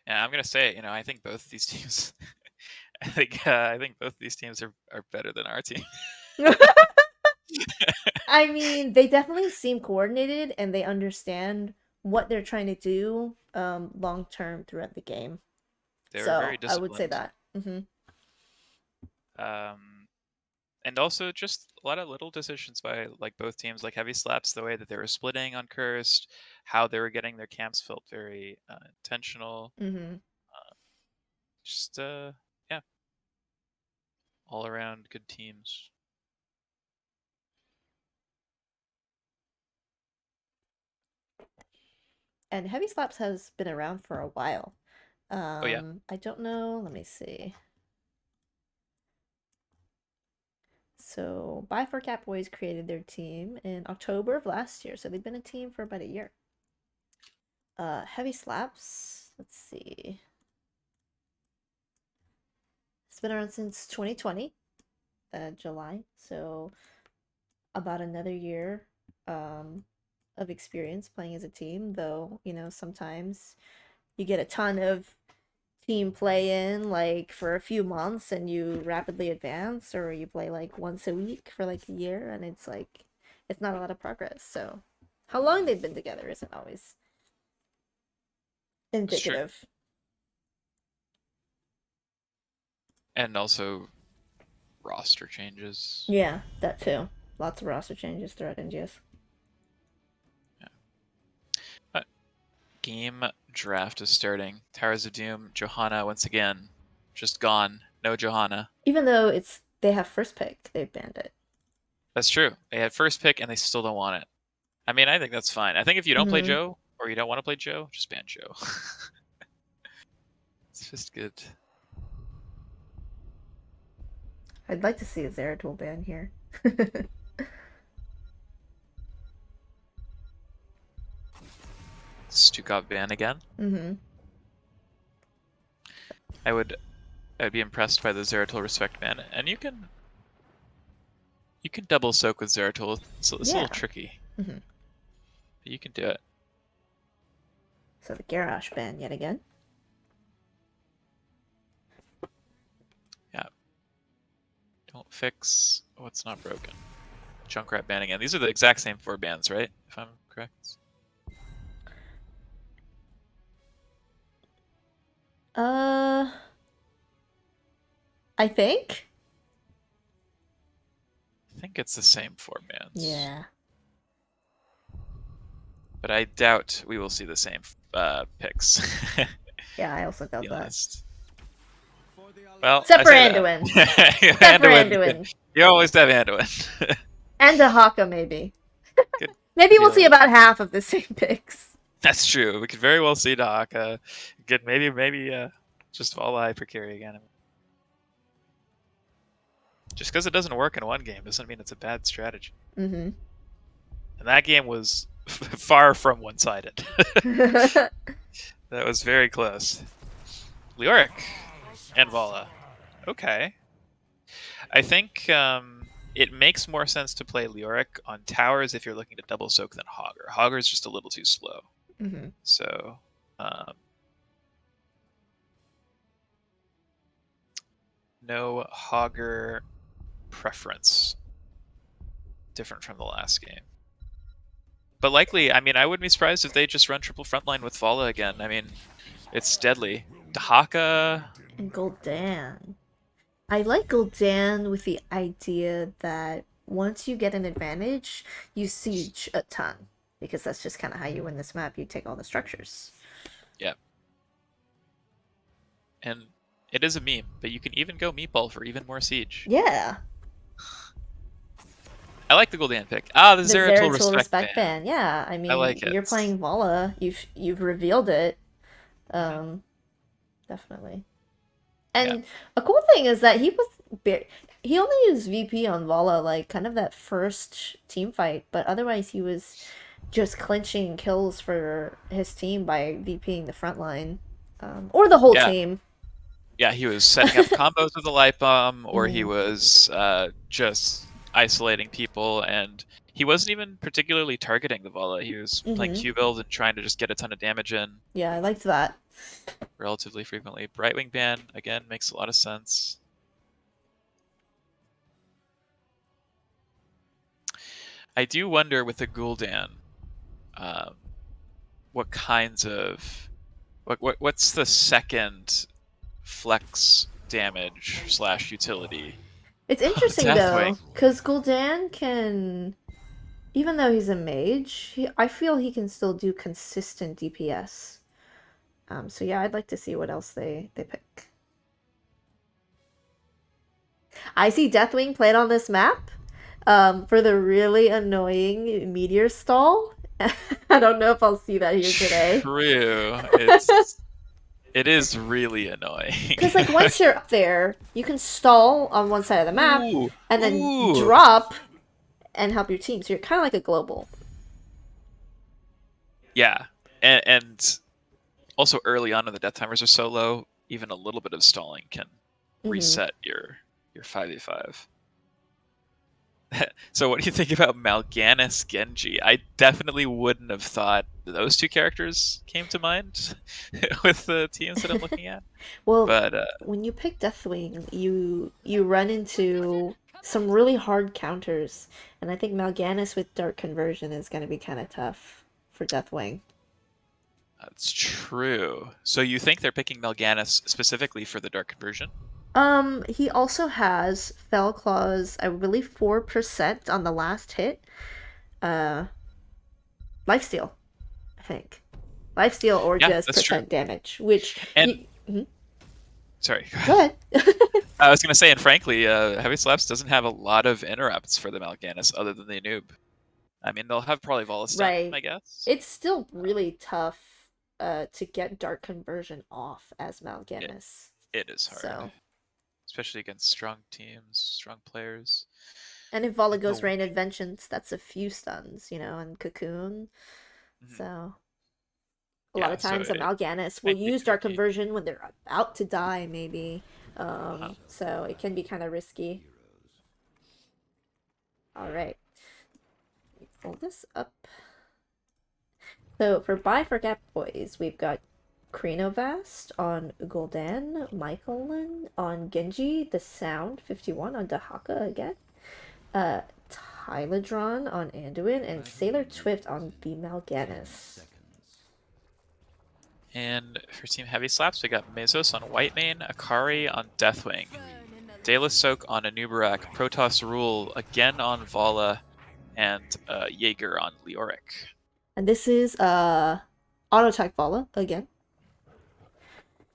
B: and I'm gonna say, I think both of these teams. I think both of these teams are better than our team.
A: I mean, they definitely seem coordinated and they understand what they're trying to do long term throughout the game.
B: They were very
A: So I would say
B: disciplined.
A: that. Hmm.
B: Um, and also just a lot of little decisions by like both teams, like heavy slaps, the way that they were splitting on Cursed, how they were getting their camps felt very intentional.
A: Hmm.
B: Just yeah, all around good teams.
A: And Heavy Slaps has been around for a while.
B: Oh yeah,
A: I don't know. Let me see. So, Buy for Catbois created their team in October of last year. So, they've been a team for about a year. Heavy Slaps, let's see. It's been around since 2020, July. So, about another year um, of experience playing as a team, though, sometimes you get a ton of team play in like for a few months and you rapidly advance, or you play like once a week for like a year and it's not a lot of progress. So how long they've been together isn't always
B: it's true.
A: indicative.
B: And also roster changes.
A: Yeah, that too. Lots of roster changes throughout NGS.
B: Yeah. Game draft is starting. Towers of Doom, Johanna once again, just gone. No Johanna.
A: Even though they have first pick, they've banned it.
B: That's true. They had first pick and they still don't want it. I mean, I think that's fine. I think if you don't play
A: Mm-hmm.
B: Joe or you don't want to play Joe, just ban Joe. It's just good.
A: I'd like to see a Zeratul ban here.
B: Stukov ban again.
A: Mm-hmm.
B: I'd be impressed by the Zeratul respect ban, and you can double soak with Zeratul. It's a
A: Yeah.
B: little tricky,
A: Mm-hmm.
B: but you can do it.
A: So the Garrosh ban yet again.
B: Yeah. Don't fix what's not broken. Junkrat ban again. These are the exact same 4 bans, right? If I'm correct.
A: Uh, I think.
B: I think it's the same 4 bans.
A: Yeah.
B: But I doubt we will see the same picks.
A: Yeah, I also
B: To
A: doubt
B: be
A: that.
B: honest. Well,
A: Except
B: I
A: for
B: say that.
A: Anduin. Except for
B: Anduin.
A: Anduin.
B: You always have Anduin.
A: And Dahaka, maybe.
B: Could
A: Maybe
B: be
A: we'll
B: a
A: see
B: little.
A: about half of the same picks.
B: That's true. We could very well see Dahaka. Good, maybe just Walleye Precary again. Just because it doesn't work in one game doesn't mean it's a bad strategy.
A: Mm-hmm.
B: And that game was far from one-sided. That was very close. Leoric and Vala. Okay. I think it makes more sense to play Leoric on towers if you're looking to double soak than Hogger. Hogger is just a little too slow.
A: Mm-hmm.
B: So, no Hogger preference. Different from the last game. But likely, I mean, I wouldn't be surprised if they just run triple frontline with Vala again. I mean, it's deadly. Dahaka.
A: And Gul'dan. I like Gul'dan with the idea that once you get an advantage, you siege a ton. Because that's just kind of how you win this map. You take all the structures.
B: Yeah. And it is a meme, but you can even go meatball for even more siege.
A: Yeah.
B: I like the Gul'dan pick. Ah, the
A: The
B: Zeratul
A: Zeratul
B: respect
A: respect
B: ban.
A: ban. Yeah, I
B: I
A: mean,
B: like
A: you're
B: it.
A: playing Vala. You've revealed it.
B: Mhm.
A: Definitely.
B: Yeah.
A: And a cool thing is that he only used VP on Vala like kind of that first team fight, but otherwise he was just clinching kills for his team by VPing the front line, or the whole
B: Yeah.
A: team.
B: Yeah, he was setting up combos with the light bomb, or he
A: Mhm.
B: was just isolating people, and he wasn't even particularly targeting the Vala. He was playing
A: Mhm.
B: Q build and trying to just get a ton of damage in
A: Yeah, I liked that.
B: relatively frequently. Brightwing ban, again, makes a lot of sense. I do wonder with the Gul'dan, um, what kinds of what's the second flex damage slash utility
A: It's
B: of
A: interesting
B: Deathwing?
A: though, because Gul'dan can, even though he's a mage, I feel he can still do consistent DPS. So yeah, I'd like to see what else they pick. I see Deathwing played on this map for the really annoying meteor stall. I don't know if I'll see that here today.
B: True. It is really annoying.
A: Because like once you're up there, you can stall on one side of the map
B: Ooh,
A: and then
B: ooh.
A: drop and help your team. So you're kind of like a global.
B: Yeah, and also early on when the death timers are so low, even a little bit of stalling can
A: Mm-hmm.
B: reset your 5v5. So what do you think about Mal'Ganis Genji? I definitely wouldn't have thought those two characters came to mind with the teams that I'm looking at.
A: Well,
B: But
A: when you pick Deathwing, you run into some really hard counters, and I think Mal'Ganis with Dark Conversion is going to be kind of tough for Deathwing.
B: that's true. So you think they're picking Mal'Ganis specifically for the dark conversion?
A: He also has Fell Claws, I believe 4% on the last hit. Uh, Lifesteal, I think. Lifesteal or
B: Yeah,
A: just
B: that's true.
A: percent damage, which
B: And
A: you.
B: sorry,
A: Go ahead.
B: I was gonna say, and frankly, Heavy Slaps doesn't have a lot of interrupts for the Mal'Ganis other than the noob. I mean, they'll have probably Vola stun,
A: Right.
B: I guess.
A: It's still really tough to get Dark Conversion off as
B: It
A: Mal'Ganis.
B: it is hard,
A: So,
B: especially against strong teams, strong players.
A: and if Vola goes
B: No.
A: Rain of Vengeance, that's a few stuns, and Cocoon.
B: Mhm.
A: So, a lot
B: Yeah,
A: of
B: so
A: times a
B: it
A: Mal'Ganis will
B: might be
A: use Dark
B: tricky.
A: Conversion when they're about to die, maybe.
B: Uh-huh.
A: So it can be kind of risky. All right, pull this up. So for buy for Catbois, we've got Krenovast on Gul'dan, Michaelin on Genji, the Sound 51 on Dahaka again, uh, Tyladron on Anduin, and Sailor Twift on the Mal'Ganis.
B: And for Team Heavy Slaps, we got Mesos on Whitemane, Akari on Deathwing, Daedalus Soak on Anubarak, Protoss Rule again on Vala, and Jaeger on Leoric.
A: And this is Auto Attack Vala again.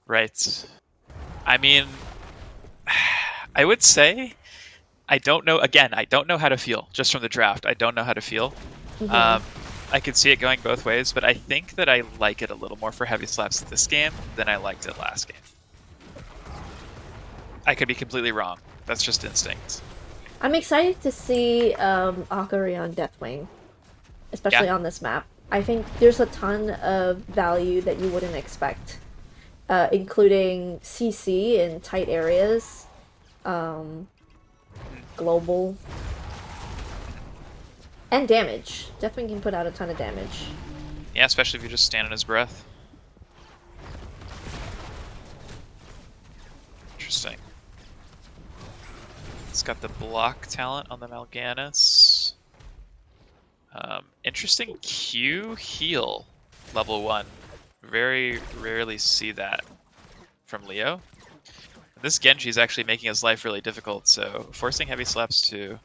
B: Right. I mean, I would say I don't know. Again, I don't know how to feel just from the draft. I don't know how to feel.
A: Mm-hmm.
B: Um, I could see it going both ways, but I think that I like it a little more for Heavy Slaps this game than I liked it last game. I could be completely wrong. That's just instinct.
A: I'm excited to see Akari on Deathwing,
B: Yeah.
A: especially on this map. I think there's a ton of value that you wouldn't expect, including CC in tight areas, global, and damage. Deathwing can put out a ton of damage.
B: Yeah, especially if you just stand on his breath. Interesting. It's got the block talent on the Mal'Ganis. Interesting Q heal level 1. Very rarely see that from Leo. This Genji is actually making his life really difficult, so forcing Heavy Slaps to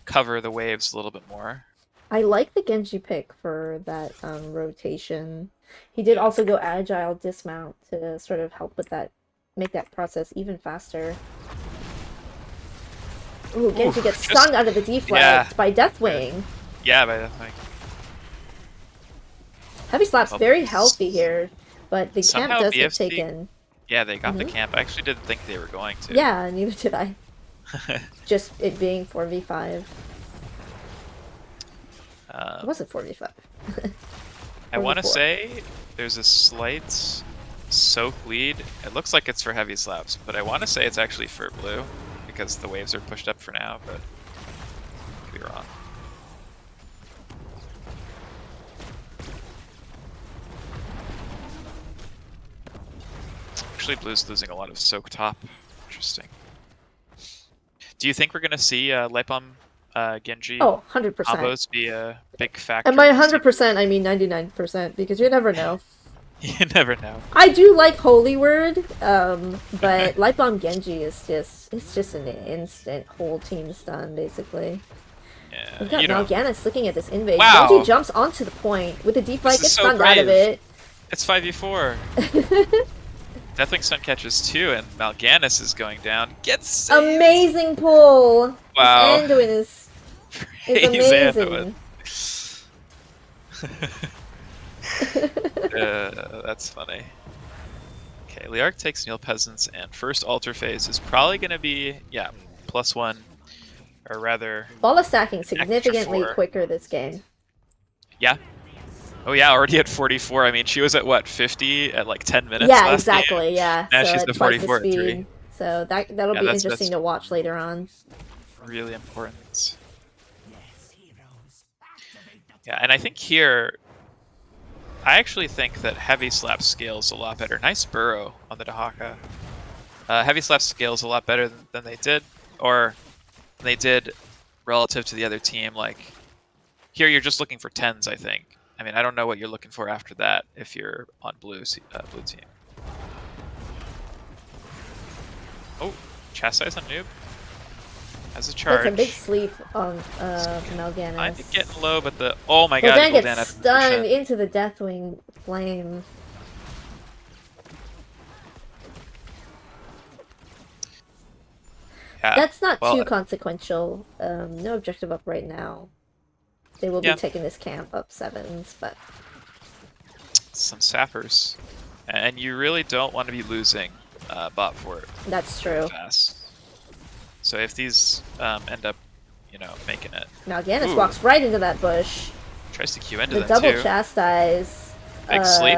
B: cover the waves a little bit more.
A: I like the Genji pick for that rotation. He did
B: Yeah.
A: also go Agile Dismount to sort of help with that, make that process even faster. Ooh, Genji gets stunned out of the deflect by Deathwing.
B: Yeah, by Deathwing.
A: Heavy Slap's
B: Well,
A: very healthy here, but the camp
B: somehow
A: does get
B: BFC.
A: taken.
B: Yeah, they got the camp. I actually didn't think they were going to.
A: Yeah, neither did I. Just it being 4v5. It wasn't 4v5.
B: I want to say there's a slight soak lead. It looks like it's for Heavy Slaps, but I want to say it's actually for blue because the waves are pushed up for now, but I could be wrong. Actually, blue's losing a lot of soak top. Interesting. Do you think we're going to see Lepom Genji
A: Oh, 100%.
B: combos be a big factor?
A: And by 100%, I mean 99%, because you never know.
B: You never know.
A: I do like Holy Word, but Light Bomb Genji is just an instant whole team stun, basically.
B: Yeah,
A: We've got Mal'Ganis looking at this invade.
B: Wow.
A: Genji jumps onto the point with a deep right, gets stunned out of it.
B: It's 5v4. Deathwing stun catches 2, and Mal'Ganis is going down. Gets saved.
A: Amazing pull!
B: Wow.
A: This Anduin is amazing.
B: That's funny. Okay, Liark takes Neil Peasants, and first altar phase is probably going to be, yeah, +1, or rather...
A: Bala stacking significantly quicker this game.
B: Yeah. Oh yeah, already at 44. I mean, she was at what, 50 at like 10 minutes
A: Yeah,
B: last
A: exactly,
B: game?
A: yeah.
B: Now
A: so
B: she's
A: at
B: to 44 at 3.
A: So that'll be interesting to watch later on.
B: Really important. Yeah, and I think here, I actually think that Heavy Slap scales a lot better. Nice burrow on the Dahaka. Heavy Slap scales a lot better than they did, or they did relative to the other team. Like, here you're just looking for 10s, I think. I mean, I don't know what you're looking for after that if you're on blue team. Oh, chastise on noob. Has a charge.
A: That's a big sleep on Mal'Ganis.
B: I'm getting low, but the oh my god,
A: Gul'dan gets stunned into the Deathwing flame.
B: Yeah.
A: That's not too consequential. No objective up right now. They will be
B: Yeah,
A: taking this camp up 7s, but
B: some sappers. And you really don't want to be losing bot fort
A: that's
B: very
A: true.
B: fast. So if these end up, making it.
A: Now Gannis
B: Ooh,
A: walks right into that bush.
B: tries to queue into
A: The
B: them
A: double
B: too.
A: chastise.
B: Big sleep.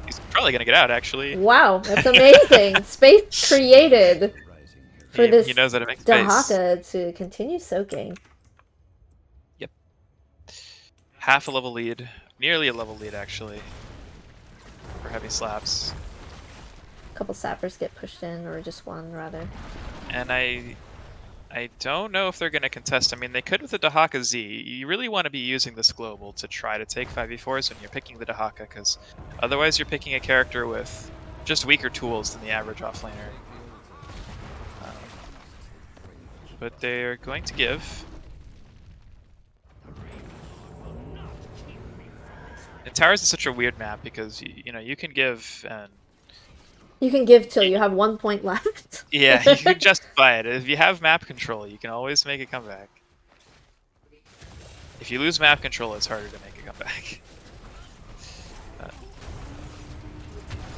B: He's probably gonna get out actually.
A: Wow, that's amazing. Space created for
B: He
A: this
B: knows how to make space.
A: Dahaka to continue soaking.
B: Yep. Half a level lead. Nearly a level lead actually. For heavy slaps.
A: A couple sappers get pushed in, or just one rather.
B: And I don't know if they're going to contest. I mean, they could with the Dahaka Z. You really want to be using this global to try to take 5v4s when you're picking the Dahaka, because otherwise you're picking a character with just weaker tools than the average offlaner. But they're going to give. And Towers is such a weird map because you can give and
A: You can give till you have 1 point left.
B: yeah, you can justify it. If you have map control, you can always make a comeback. If you lose map control, it's harder to make a comeback.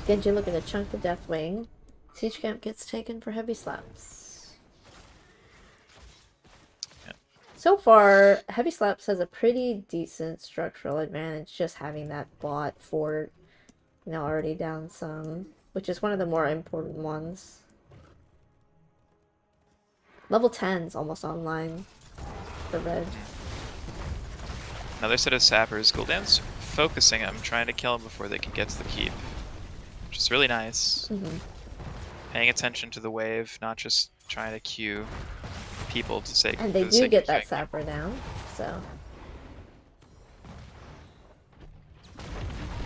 A: Genji looking to chunk the Deathwing. Siege Camp gets taken for heavy slaps.
B: Yeah.
A: So far, heavy slaps has a pretty decent structural advantage, just having that bot fort, already down some, which is one of the more important ones. Level 10's almost online for red.
B: Another set of sappers. Gul'dan's focusing them, trying to kill them before they can get to the keep. Which is really nice. Paying attention to the wave, not just trying to queue people to say.
A: And they do get that sapper down, so.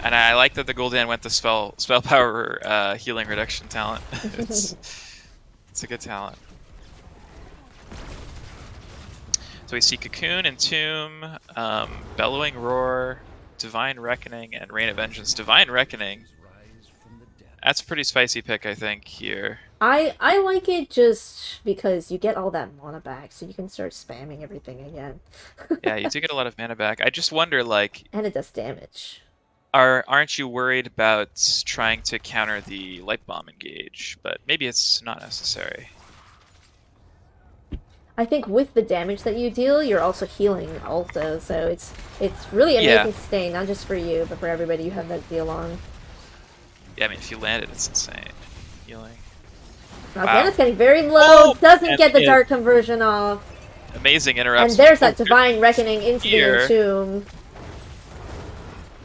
B: And I like that the Gul'dan went to spell power healing reduction talent. it's a good talent. So we see Cocoon and Tomb, Bellowing Roar, Divine Reckoning, and Rain of Vengeance. Divine Reckoning. That's a pretty spicy pick, I think, here.
A: I like it just because you get all that mana back, so you can start spamming everything again.
B: Yeah, you do get a lot of mana back. I just wonder, like...
A: And it does damage.
B: Aren't you worried about trying to counter the Light Bomb engage? But maybe it's not necessary.
A: I think with the damage that you deal, you're also healing also, so it's really amazing to stay, not just for you, but for everybody you have that deal on.
B: Yeah, I mean, if you land it, it's insane. Healing.
A: Now, again, it's getting very low, doesn't get the Dark Conversion off.
B: Amazing interrupts.
A: And there's that Divine Reckoning into the Entomb.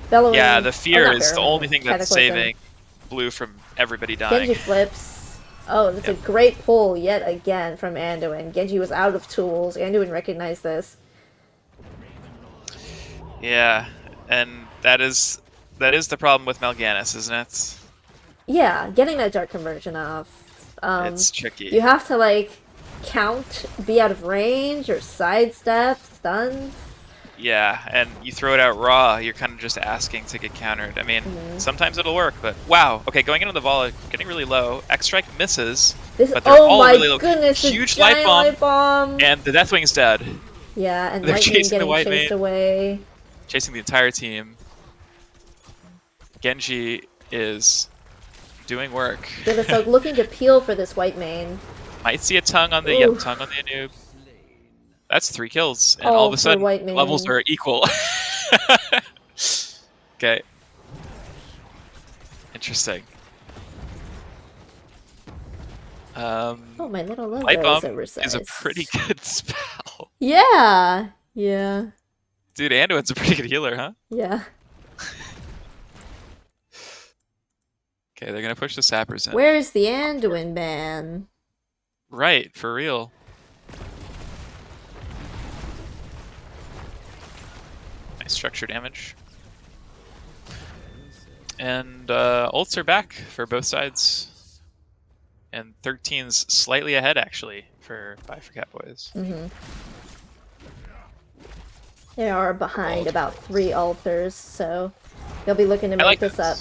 A: Bellowing.
B: Yeah, the fear is the only thing that's saving blue from everybody dying.
A: Genji flips. Oh, that's a great pull yet again from Anduin. Genji was out of tools. Anduin recognized this.
B: Yeah, and that is the problem with Mal'Ganis, isn't it?
A: Yeah, getting that Dark Conversion off.
B: It's tricky.
A: You have to, like, count, be out of range, or sidestep, stun.
B: Yeah, and you throw it out raw, you're kind of just asking to get countered. I mean, sometimes it'll work, but wow. Okay, going into the volley, getting really low. X-Strike misses, but they're all really low.
A: Goodness,
B: huge light bomb, and the Deathwing's dead.
A: Yeah, and
B: they're
A: Lightning getting chased away.
B: Chasing the entire team. Genji is doing work.
A: Goodness, so looking to peel for this white main.
B: Might see a tongue on the tongue on the noob. That's 3 kills, and all of a sudden levels are equal. Okay. Interesting.
A: Oh, my little logo
B: Light Bomb
A: is oversized.
B: Is a pretty good spell.
A: Yeah. Yeah.
B: Dude, Anduin's a pretty good healer, huh?
A: Yeah.
B: Okay, they're gonna push the sappers in.
A: Where's the Anduin man?
B: Right, for real. Nice structure damage. And ults are back for both sides. And 13's slightly ahead, actually, for Catbois.
A: They are behind about 3 altars, so they'll be looking to make this up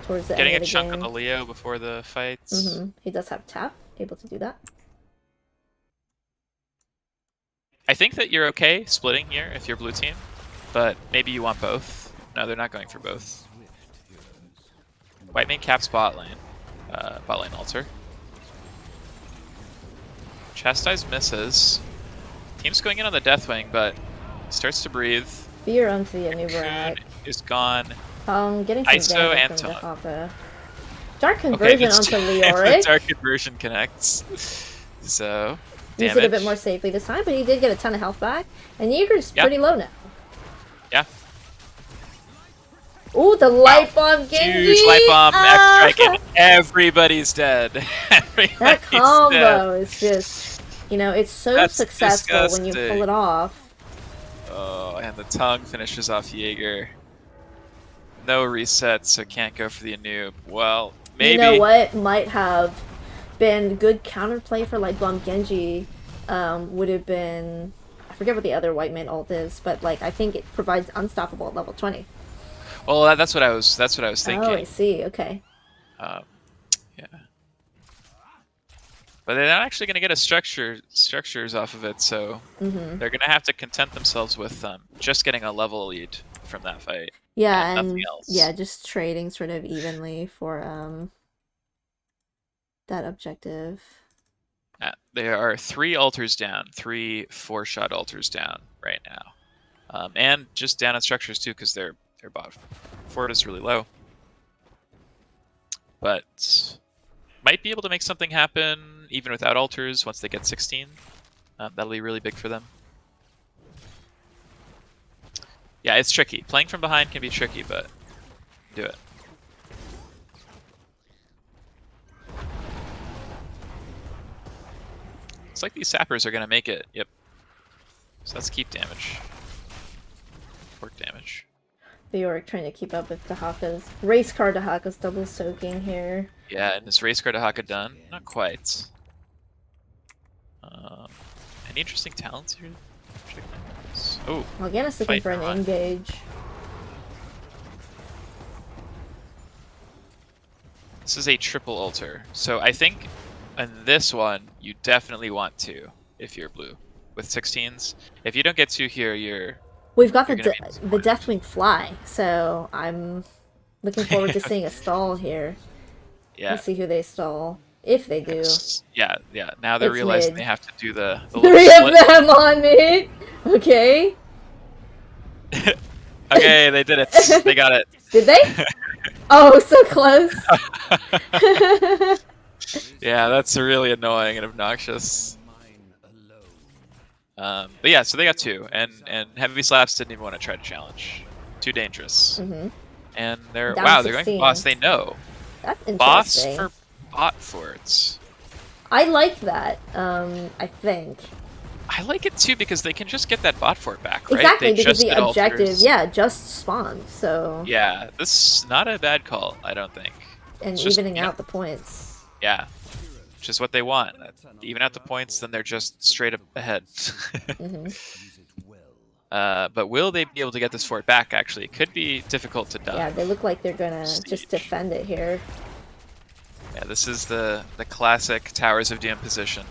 A: towards the end of the game.
B: Getting a chunk on the Leo before the fights.
A: He does have tap, able to do that.
B: I think that you're okay splitting here if you're blue team. but maybe you want both. No, they're not going for both. White main caps bot lane altar. Chastise misses. Team's going in on the Deathwing, but starts to breathe.
A: Fear onto the Anubarak.
B: Is gone.
A: Getting some
B: ISO
A: damage
B: and
A: from the
B: Taunt.
A: Haka. Dark conversion onto
B: the
A: Leoric.
B: dark conversion connects. So,
A: Use it a bit more safely this time, but he did get a ton of health back. And Jaeger's pretty low now.
B: Yeah.
A: Ooh, the light bomb Genji!
B: Huge light bomb, X strike, and everybody's dead.
A: That combo is just, you know, it's so successful when you pull it off.
B: Oh, and the tongue finishes off Jaeger. No reset, so can't go for the Anub. Well, maybe.
A: You know what might have been good counterplay for Light Bomb Genji would have been, I forget what the other white man ult is, but like I think it provides unstoppable at level 20.
B: Well, that's what I was thinking.
A: Oh, I see. Okay.
B: Yeah. But they're not actually going to get a structures off of it, so they're going to have to content themselves with just getting a level lead from that fight.
A: Yeah,
B: and nothing else.
A: Yeah, just trading sort of evenly for that objective.
B: There are 3 altars down, 3 4-shot altars down right now, and just down on structures too because their bot fort is really low. But might be able to make something happen even without altars once they get 16. That'll be really big for them. Yeah, it's tricky. Playing from behind can be tricky, but do it. Looks like these sappers are going to make it. Yep. So that's keep damage. Work damage.
A: Leoric trying to keep up with Dahaka's. Race car Dahaka's double soaking here.
B: Yeah, and is race car Dahaka done? Not quite. Any interesting talents here? Oh,
A: Morgana's looking for an engage.
B: This is a triple altar, so I think in this one you definitely want 2 if you're blue with 16s. If you don't get 2 here,
A: We've got the Deathwing fly, so I'm looking forward to seeing a stall here.
B: Yeah.
A: Let's see who they stall. If they do.
B: Yeah. Now they're realizing they have to do the
A: 3 of them on me! Okay.
B: Okay, they did it. They got it.
A: Did they? Oh, so close.
B: Yeah, that's really annoying and obnoxious. But yeah, so they got 2, and Heavy Slaps didn't even want to try to challenge. Too dangerous. And they're they're going for boss. They know.
A: That's interesting.
B: Boss for bot forts.
A: I like that. I think.
B: I like it too because they can just get that bot fort back, right?
A: Exactly,
B: they
A: because
B: just
A: the objective, just spawned. So.
B: Yeah, this is not a bad call, I don't think.
A: And it's evening out the points.
B: Yeah. Which is what they want. Even out the points, then they're just straight up ahead. But will they be able to get this fort back, actually? It could be difficult to die.
A: Yeah, they look like they're gonna just defend it here.
B: Yeah, this is the classic Towers of Doom position.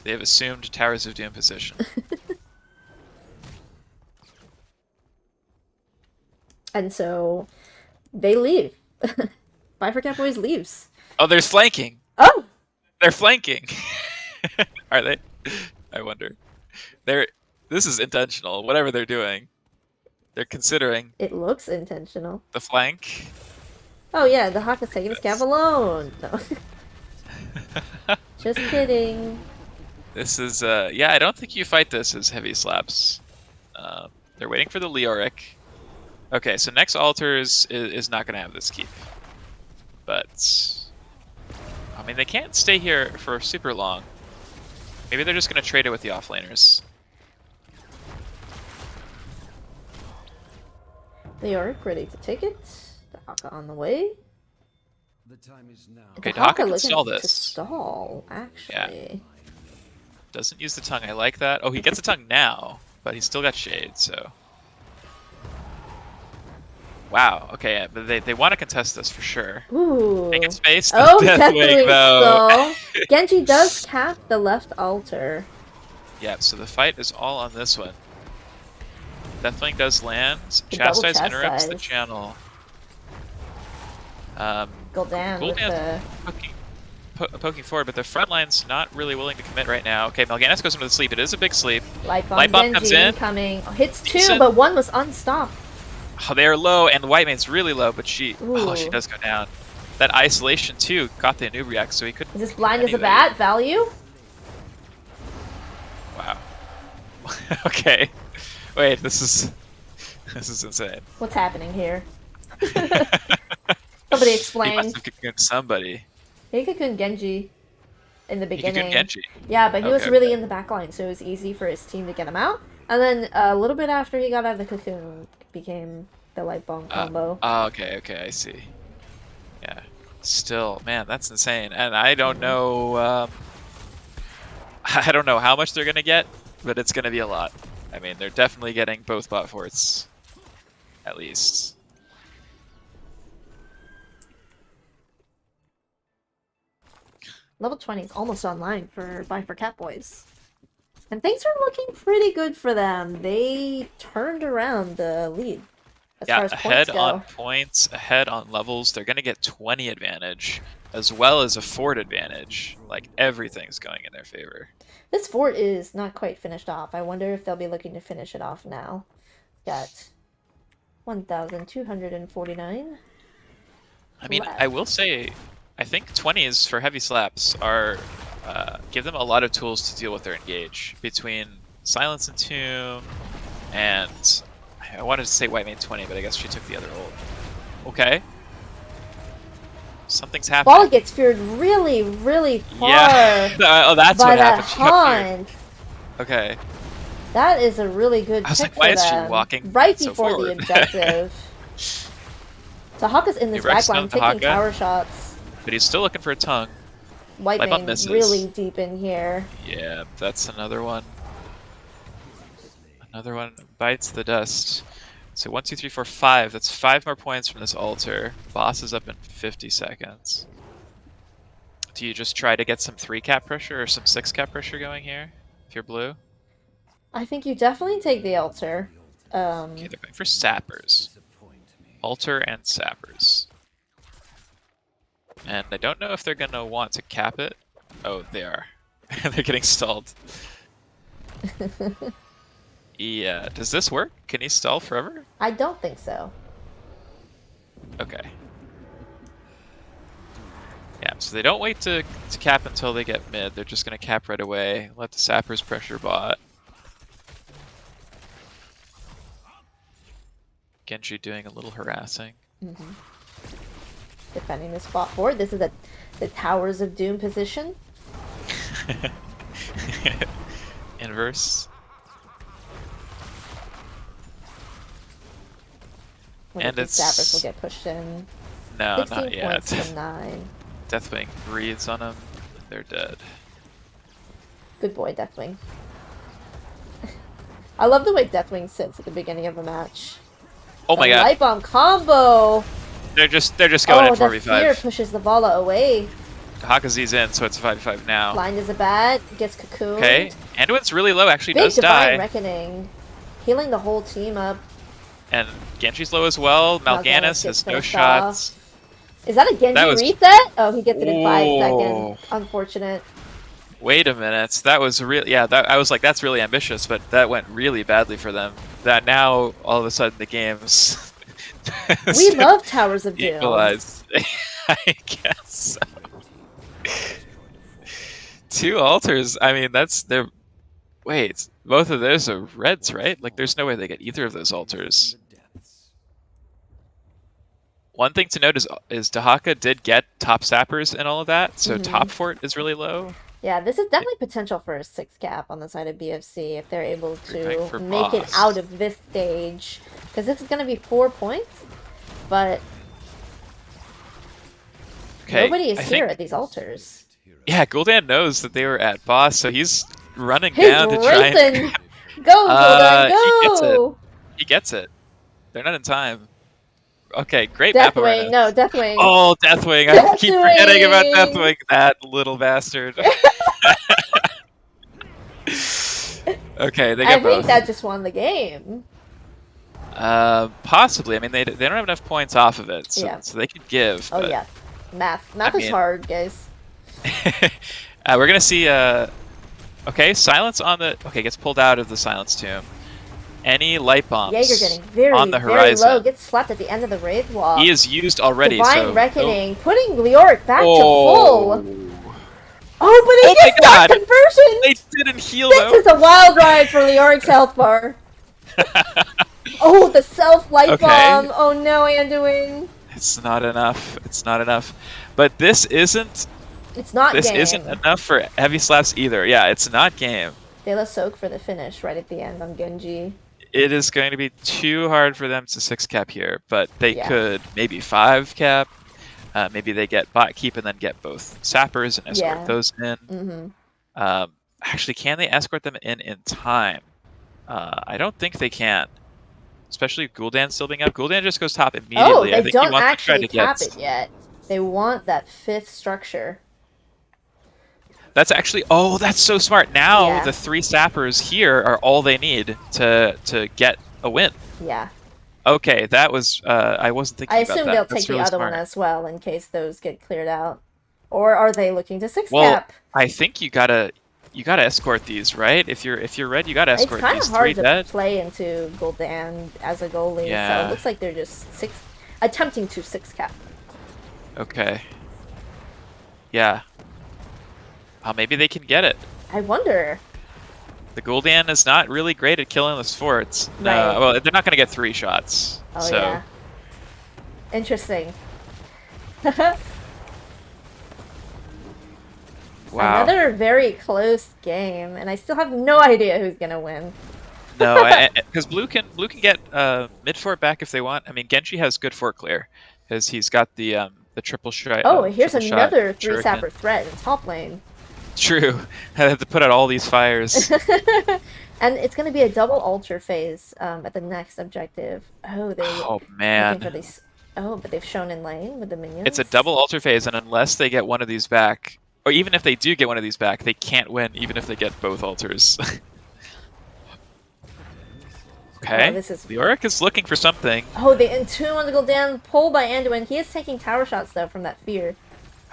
B: They have assumed Towers of Doom position.
A: And so, they leave. Bye for Catbois leaves.
B: Oh, they're flanking.
A: Oh!
B: They're flanking. Are they? I wonder. This is intentional. Whatever they're doing, they're considering.
A: It looks intentional.
B: The flank.
A: Oh yeah, the Haka's taking his cav alone. No. Just kidding.
B: This is yeah. I don't think you fight this as Heavy Slaps. They're waiting for the Leoric. Okay, so next altar is not gonna have this keep. But I mean, they can't stay here for super long. Maybe they're just gonna trade it with the offlaners.
A: Leoric ready to take it. The Haka on the way.
C: The time is now.
B: Okay, the Haka can stall
A: To
B: this.
A: stall, actually.
B: Yeah. Doesn't use the tongue. I like that. Oh, he gets a tongue now, but he's still got shade. So. Wow. Okay, but they want to contest this for sure.
A: Ooh.
B: Making space.
A: Oh,
B: definitely
A: stall. Genji does cap the left altar.
B: Yeah. So the fight is all on this one. Deathwing does land.
A: The double
B: Chastise interrupts
A: chastise.
B: the channel.
A: Gul'dan with the...
B: Poking forward, but the front line's not really willing to commit right now. Okay, Mal'Ganis goes into the sleep. It is a big sleep.
A: Light Bomb
B: Light Bomb
A: Genji
B: comes in.
A: incoming. Oh, hits 2,
B: Decent.
A: but 1 was unstopped.
B: Oh, they are low, and the white main's really low, but she
A: Ooh.
B: does go down. That isolation too got the Anubriac, so he couldn't.
A: Is this blind as a bat? Value?
B: Wow. Okay. Wait, this is insane.
A: What's happening here? Somebody
B: He
A: explain.
B: must have cocooned somebody.
A: He cocooned Genji in the
B: He
A: beginning.
B: cocooned Genji.
A: Yeah, but he was
B: Okay,
A: really
B: okay.
A: in the back line, so it was easy for his team to get him out. And then a little bit after he got out of the cocoon, became the light bomb combo.
B: Oh, okay, I see. Yeah. Still, man, that's insane. And I don't know. I don't know how much they're gonna get, but it's gonna be a lot. I mean, they're definitely getting both bot forts, at least.
A: Level 20 is almost online for Catbois. And things are looking pretty good for them. They turned around the lead as far as
B: ahead
A: points go.
B: on points, ahead on levels. They're gonna get 20 advantage, as well as a fort advantage. Like, everything's going in their favor.
A: This fort is not quite finished off. I wonder if they'll be looking to finish it off now. Got 1,249.
B: I mean,
A: left.
B: I will say, I think 20s for heavy slaps are give them a lot of tools to deal with their engage between Silence and Tomb, and I wanted to say White Main 20, but I guess she took the other ult. Okay, something's happening.
A: Ball gets feared really, really far.
B: Yeah. Oh, that's
A: by
B: what
A: that
B: happened. She got feared.
A: Haunt.
B: Okay.
A: That is a really good
B: I was
A: pick
B: like, why
A: for
B: is she
A: them.
B: walking
A: right
B: so
A: before the
B: forward?
A: objective. Tahaka's in this
B: Rex
A: backline
B: on
A: taking
B: Tahaka.
A: tower shots.
B: But he's still looking for a tongue.
A: White
B: Light Bomb
A: Mane
B: misses.
A: really deep in here.
B: Yeah, that's another one. Another one bites the dust. So 1, 2, 3, 4, 5. That's 5 more points from this altar. Boss is up in 50 seconds. Do you just try to get some 3 cap pressure or some 6 cap pressure going here? If you're blue?
A: I think you definitely take the altar.
B: Okay, they're going for sappers. Altar and sappers. And I don't know if they're going to want to cap it. Oh, they are. They're getting stalled. Yeah, does this work? Can he stall forever?
A: I don't think so.
B: Okay. Yeah, so they don't wait to cap until they get mid. They're just going to cap right away. Let the sappers pressure bot. Genji doing a little harassing.
A: Defending the spot forward. This is the Towers of Doom position.
B: Inverse.
A: And the Sappers will get pushed in.
B: No,
A: 16
B: not yet.
A: points to 9.
B: Deathwing breathes on them. They're dead.
A: Good boy, Deathwing. I love the way Deathwing sits at the beginning of a match.
B: Oh my god.
A: Light Bomb combo!
B: They're just going in
A: the
B: 4v5.
A: fear pushes the Vala away.
B: Hakazi's in, so it's 5v5 now.
A: Blind as a bat, gets cocooned.
B: Okay, Anduin's really low, actually
A: Big
B: does
A: Divine
B: die.
A: Reckoning. Healing the whole team up.
B: And Genji's low as well. Mal'Ganis
A: gets
B: has no
A: finished
B: shots.
A: off. Is that a Genji
B: That was-
A: reset? Oh, he gets it in 5
B: Whoa.
A: seconds. Unfortunate.
B: Wait a minute, that was really, yeah, I was like, that's really ambitious, but that went really badly for them. That now, all of a sudden, the game's
A: We love Towers of Doom.
B: equalized. I guess so. 2 altars, I mean, they're, wait, both of those are reds, right? Like, there's no way they get either of those altars. One thing to note is Dahaka did get top sappers and all of that, so top fort is really low.
A: Yeah, this is definitely potential for a 6 cap on the side of BFC if they're able
B: They're going for
A: to make it
B: boss.
A: out of this stage. Because this is going to be 4 points, but
B: Okay,
A: nobody is
B: I
A: here
B: think-
A: at these altars.
B: Yeah, Gul'dan knows that they were at boss, so he's running
A: He's
B: down to try and...
A: racing! Go, Gul'dan,
B: he gets it.
A: go!
B: He gets it. They're not in time. Okay, great map
A: Deathwing,
B: awareness.
A: no, Deathwing.
B: Oh, Deathwing. I keep forgetting about
A: Deathwing.
B: Deathwing. That little bastard. Okay, they
A: I
B: get both.
A: think that just won the game.
B: Possibly. I mean, they don't have enough points off of it, so,
A: Yeah.
B: so they could give.
A: Oh
B: but,
A: yeah, math
B: I
A: is
B: mean-
A: hard, guys.
B: We're gonna see. Okay, silence on the. Okay, gets pulled out of the silence tomb. Any light bombs
A: Jaeger getting very,
B: on the
A: very
B: horizon?
A: low. Gets slapped at the end of the Wraith Wall.
B: He is used already.
A: Divine
B: so
A: Reckoning, putting Leoric back to
B: oh.
A: full. Oh, but
B: Oh
A: they
B: my
A: get that
B: God.
A: conversion!
B: They didn't heal
A: This
B: though.
A: is a wild ride for Leoric's health bar. Oh, the self-light
B: Okay.
A: bomb! Oh no, Anduin.
B: It's not enough. It's not enough. But this isn't.
A: It's not
B: This
A: game.
B: isn't enough for heavy slaps either. Yeah, it's not game.
A: De La Soak for the finish right at the end on Genji.
B: It is going to be too hard for them to 6-cap here, but they
A: Yeah.
B: could maybe 5-cap. Maybe they get bot keep and then get both sappers and escort
A: Yeah.
B: those in.
A: Mm-hmm.
B: Actually, can they escort them in time? I don't think they can. Especially Gul'dan still being up. Gul'dan just goes top
A: Oh,
B: immediately. I
A: they
B: think
A: don't
B: he wants
A: actually
B: to try
A: cap
B: to get.
A: it yet. They want that 5th structure.
B: That's actually. Oh, that's so smart. Now
A: Yeah.
B: the 3 sappers here are all they need to get a win.
A: Yeah.
B: Okay, that was. I wasn't thinking
A: I
B: about
A: assume
B: that.
A: they'll
B: That's
A: take the
B: really
A: other
B: smart.
A: one as well in case those get cleared out. Or are they looking to 6
B: Well,
A: cap?
B: I think you gotta escort these, right? If you're red, you gotta
A: It's
B: escort
A: kind
B: these
A: of
B: 3
A: hard to
B: dead.
A: play into Gul'dan as a goalie, so
B: Yeah.
A: it looks like they're just attempting to 6 cap.
B: Okay. Yeah. Maybe they can get it.
A: I wonder.
B: The Gul'dan is not really great at killing the forts. No,
A: Right.
B: well, they're not gonna get 3 shots.
A: Oh
B: so
A: yeah. Interesting.
B: wow.
A: Another very close game, and I still have no idea who's gonna win.
B: No, because blue can get mid fort back if they want. I mean, Genji has good fort clear, because he's got the triple shot.
A: Oh, here's
B: triple shot
A: another 3
B: shuriken.
A: sapper threat in top lane.
B: True. I have to put out all these fires.
A: And it's gonna be a double ultra phase at the next objective. Oh, they're
B: Oh
A: looking for
B: man.
A: these. Oh, but they've shown in lane with the minions.
B: It's a double altar phase, and unless they get one of these back, or even if they do get one of these back, they can't win even if they get both altars. Okay.
A: Oh, this is-
B: Leoric is looking for something.
A: Oh, the Entomb on the Gul'dan, pulled by Anduin. He is taking tower shots though from that fear.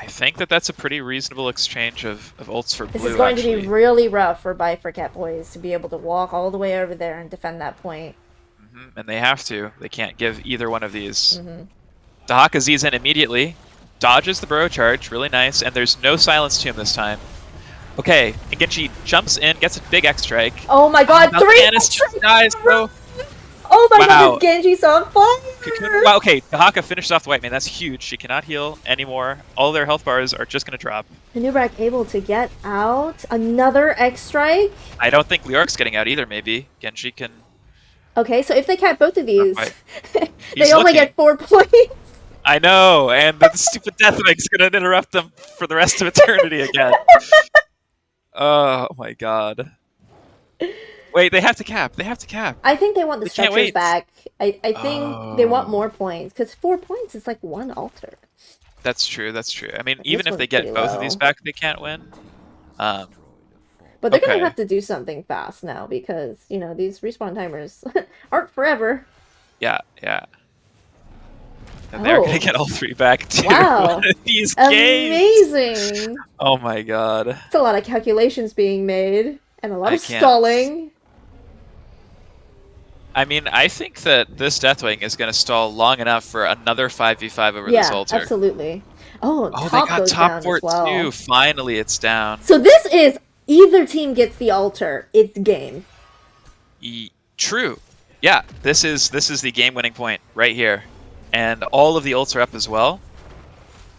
B: I think that's a pretty reasonable exchange of ults for
A: This
B: blue.
A: is going
B: actually.
A: to be really rough for Catbois to be able to walk all the way over there and defend that point.
B: And they have to. They can't give either one of these.
A: Mm-hmm.
B: Dahaka Z's in immediately, dodges the burrow charge, really nice, and there's no silence to him this time. Okay, and Genji jumps in, gets a big X strike.
A: Oh my god,
B: Now
A: 3
B: Thanos
A: strikes
B: dies,
A: in a row!
B: bro.
A: Oh my
B: Wow.
A: god, this Genji's on
B: Cocoon.
A: fire!
B: Wow, okay, Dahaka finishes off the white man. That's huge. She cannot heal anymore. All their health bars are just going to drop.
A: Manubrak able to get out. Another X strike.
B: I don't think Leoric's getting out either, maybe. Genji can...
A: Okay, so if they cap both of these,
B: quite.
A: they
B: He's
A: only
B: looking.
A: get 4 points.
B: I know, and the stupid Deathwing's going to interrupt them for the rest of eternity again. Oh my god. Wait, they have to cap. They have to cap.
A: I think they want the
B: They can't
A: structures
B: wait.
A: back. I think they want
B: Oh.
A: more points, because 4 points is like 1 altar.
B: That's true, that's true. I mean,
A: This
B: even if
A: one's
B: they get
A: pretty
B: both of
A: low.
B: these back, they can't win.
A: But they're
B: Okay.
A: gonna have to do something fast now, because, you know, these respawn timers aren't forever.
B: Yeah, yeah. And they're
A: Oh.
B: gonna get all 3 back too.
A: Wow.
B: One of these games.
A: Amazing!
B: Oh my god.
A: It's a lot of calculations being made, and a lot
B: I
A: of
B: can't-
A: stalling.
B: I mean, I think that this Deathwing is gonna stall long enough for another 5v5 over this
A: Yeah,
B: altar.
A: absolutely. Oh,
B: Oh,
A: top
B: they got
A: goes
B: top
A: down
B: port
A: as well.
B: too. Finally, it's down.
A: So this is either team gets the altar, it's game.
B: True. Yeah, this is the game-winning point right here, and all of the ults are up as well.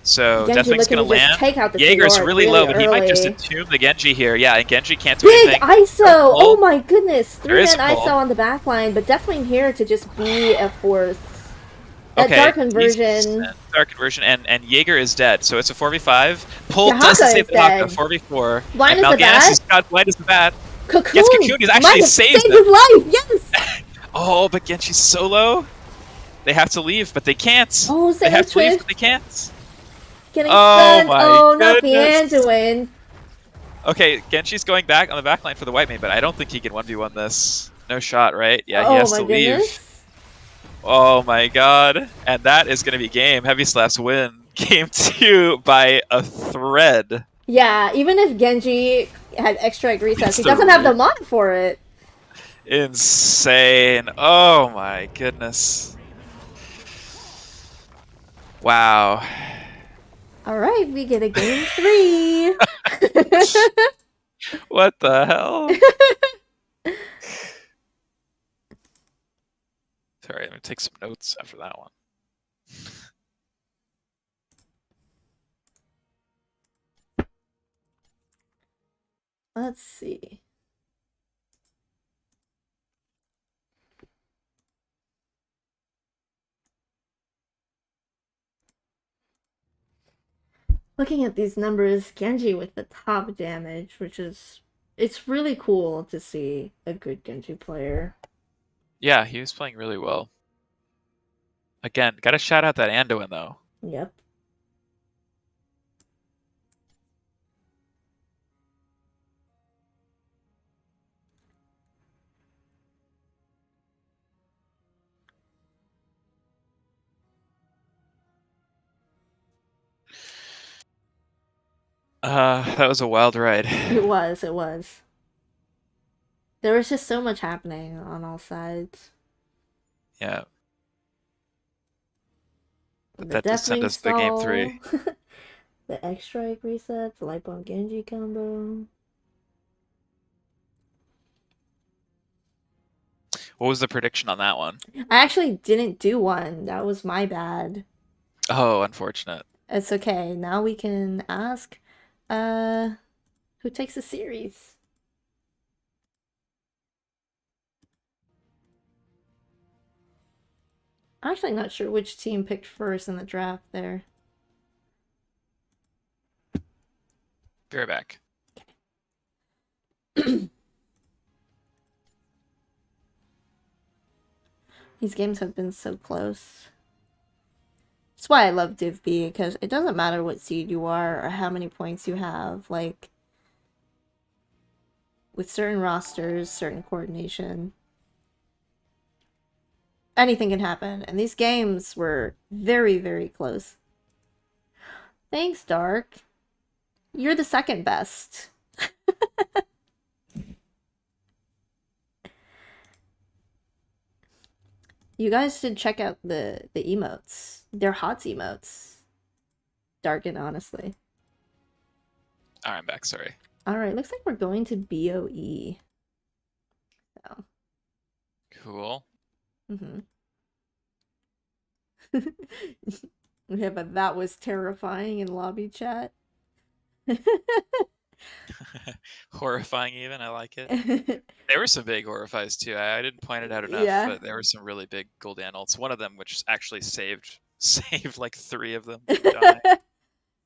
B: So
A: Genji
B: Deathwing's
A: looking
B: gonna
A: to just
B: land.
A: take out the
B: Jaeger's
A: Leoric
B: really low, but he might just
A: early.
B: entomb the Genji here. Yeah, and Genji can't do
A: Big
B: anything.
A: ISO!
B: No
A: Oh
B: pull.
A: my goodness!
B: There is
A: 3-man
B: a pull.
A: ISO on the back line, but Deathwing here to just be a force. That
B: Okay,
A: dark
B: he's
A: conversion.
B: Dark conversion, and Jaeger is dead, so it's a 4v5. Pull
A: Dahaka
B: doesn't save
A: is
B: the Dahaka,
A: dead.
B: 4v4.
A: Blind
B: and
A: is the
B: Mal'Ganis
A: bat?
B: has got blind as the bat.
A: Cocoon!
B: Yes, Cocoon has actually
A: might have
B: saved
A: saved
B: them.
A: his life! Yes!
B: Oh, but Genji's so low. They have to leave, but they can't.
A: Oh,
B: they have to leave,
A: Sandwich
B: but they can't.
A: getting
B: Oh
A: stunned.
B: my
A: Oh, not the
B: goodness.
A: Anduin.
B: Okay, Genji's going back on the backline for the white main, but I don't think he can 1v1 this. No shot, right? Yeah,
A: Oh
B: he has
A: my
B: to leave.
A: goodness.
B: Oh my god. And that is going to be game. Heavy Slaps win game 2 by a thread.
A: Yeah, even if Genji had extra egg resets,
B: It's
A: he
B: the
A: doesn't have the
B: re-
A: mod for it.
B: Insane. Oh my goodness. Wow.
A: All right, we get a game 3.
B: What the hell? Sorry, I'm going to take some notes after that one.
A: Let's see. Looking at these numbers, Genji with the top damage, which is it's really cool to see a good Genji player.
B: Yeah, he was playing really well. Again, gotta shout out that Anduin though.
A: Yep.
B: That was a wild ride.
A: It was, it was. There was just so much happening on all sides.
B: Yeah. But
A: The
B: that does send
A: Deathwing
B: us to game 3.
A: stall, the X Strike resets, the Light Bomb Genji combo.
B: What was the prediction on that one?
A: I actually didn't do one. That was my bad.
B: Oh, unfortunate.
A: It's okay. Now we can ask uh who takes the series. I'm actually not sure which team picked first in the draft there.
B: Be right back.
A: These games have been so close. That's why I love Div B, because it doesn't matter what seed you are or how many points you have. Like, with certain rosters, certain coordination, anything can happen. And these games were very, very close. Thanks, Dark. You're the second best. You guys should check out the emotes. They're hot emotes. Darken, honestly.
B: Alright, I'm back, sorry.
A: Alright, looks like we're going to BOE. So.
B: Cool.
A: Mm-hmm. We have a that was terrifying in lobby chat.
B: Horrifying even, I like it. There were some big horrifies too. I didn't point it out enough,
A: Yeah.
B: but there were some really big Gul'dan ults. One of them which actually saved like 3 of them.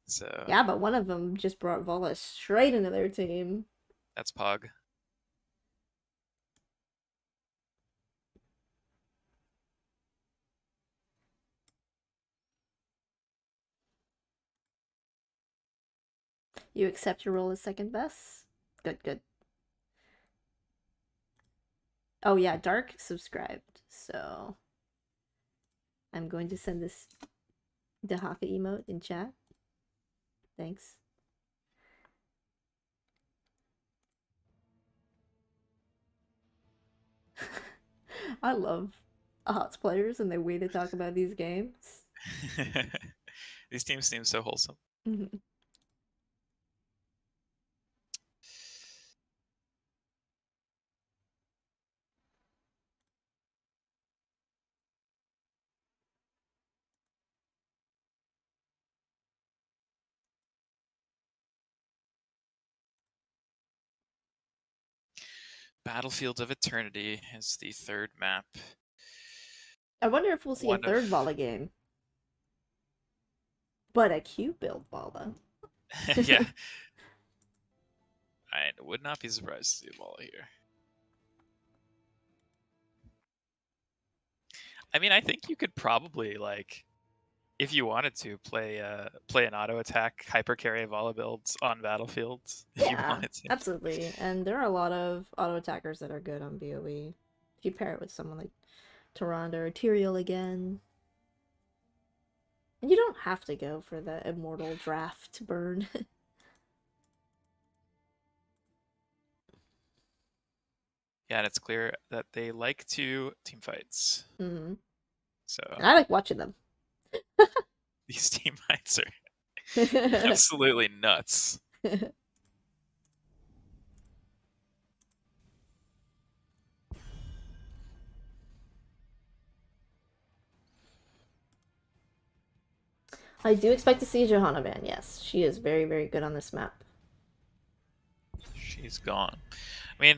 B: So
A: Yeah, but one of them just brought Vola straight into their team.
B: that's Pog.
A: You accept your role as second best? Good, good. Oh yeah, Dark subscribed, so I'm going to send this Dahaka emote in chat. Thanks. I love HOTS players and the way they talk about these games.
B: These teams seem so wholesome.
A: Mm-hmm.
B: Battlefield of Eternity is the third map.
A: I wonder if we'll see a
B: One
A: third
B: of...
A: Vola game. But a Q build Vola.
B: Yeah. I would not be surprised to see a Vola here. I mean, I think you could probably, like, if you wanted to, play an auto attack hyper carry Vola builds on battlefields. If you wanted to.
A: Absolutely. And there are a lot of auto attackers that are good on BOE. If you pair it with someone like Tyrande or Tyrael again. And you don't have to go for the immortal draft burn.
B: Yeah, and it's clear that they like to team fights.
A: Mm-hmm.
B: So
A: And I like watching them.
B: these team fights are absolutely nuts.
A: I do expect to see Johanna Van, yes. She is very, very good on this map.
B: She's gone. I mean,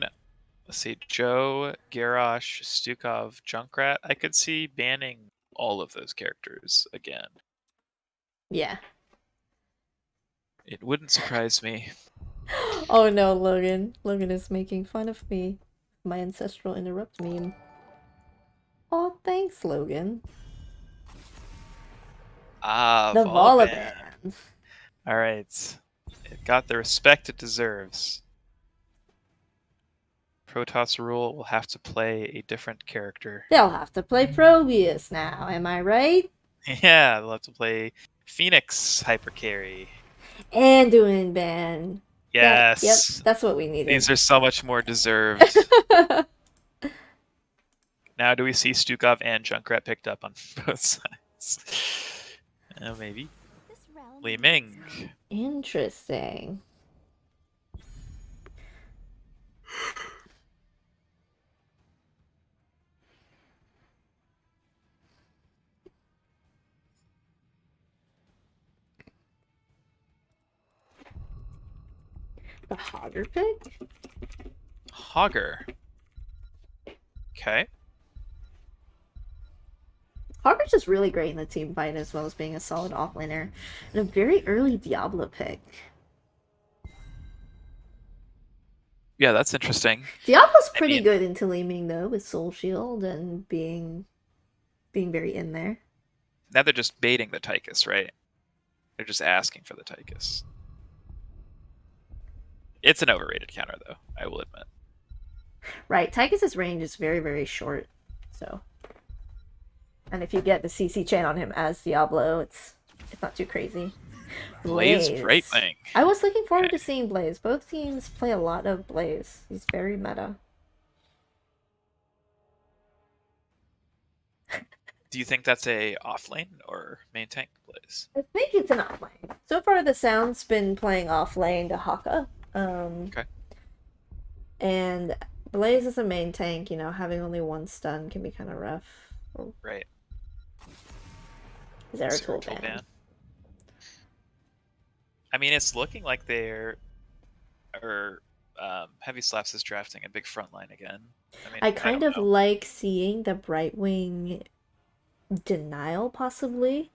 B: let's see, Joe, Garrosh, Stukov, Junkrat. I could see banning all of those characters again.
A: Yeah.
B: It wouldn't surprise me.
A: Oh no, Logan. Logan is making fun of me. My ancestral interrupt meme. Oh, thanks, Logan.
B: Ah,
A: The
B: Volaban.
A: Volaban.
B: Alright. It got the respect it deserves. Protoss Rule will have to play a different character.
A: They'll have to play Probius now, am I right?
B: Yeah, they'll have to play Phoenix Hypercarry.
A: Anduin ban.
B: Yes.
A: Yep, that's what we needed.
B: These are so much more deserved. Now, do we see Stukov and Junkrat picked up on both sides? Maybe. Li Ming.
A: Interesting. The Hogger pick?
B: Hogger. Okay.
A: Hogger's just really great in the team fight as well as being a solid offlaner. And a very early Diablo pick.
B: Yeah, that's interesting.
A: Diablo's pretty good into Li Ming though, with Soul Shield and being very in there.
B: Now they're just baiting the Tychus, right? They're just asking for the Tychus. It's an overrated counter, though, I will admit.
A: Right, Tychus's range is very, very short, so. And if you get the CC chain on him as Diablo, it's not too crazy.
B: Blaze Brightwing.
A: I was looking forward to seeing Blaze. Both teams play a lot of Blaze. He's very meta.
B: Do you think that's a offlane or main tank Blaze?
A: I think it's an offlane. So far, the Sound's been playing offlane to Haka.
B: Okay.
A: And Blaze is a main tank. You know, having only one stun can be kind of rough.
B: Right.
A: Zeratul ban.
B: I mean, it's looking like they're Heavy Slaps is drafting a big front line again. I mean,
A: I kind of like seeing the Brightwing denial, possibly,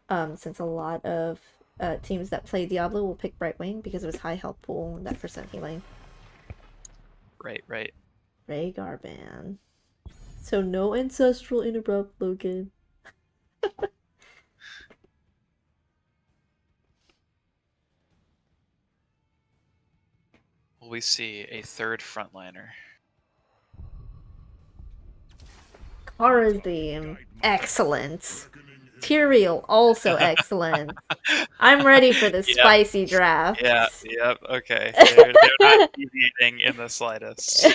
A: since a lot of teams that play Diablo will pick Brightwing because of his high health pool and that percent healing.
B: Right.
A: Rhaegar ban. So no ancestral interrupt, Logan.
B: Will we see a third frontliner?
A: Kharazim, excellent. Tyrael, also excellent. I'm ready for the spicy draft.
B: Yep, okay. They're not deviating in the slightest.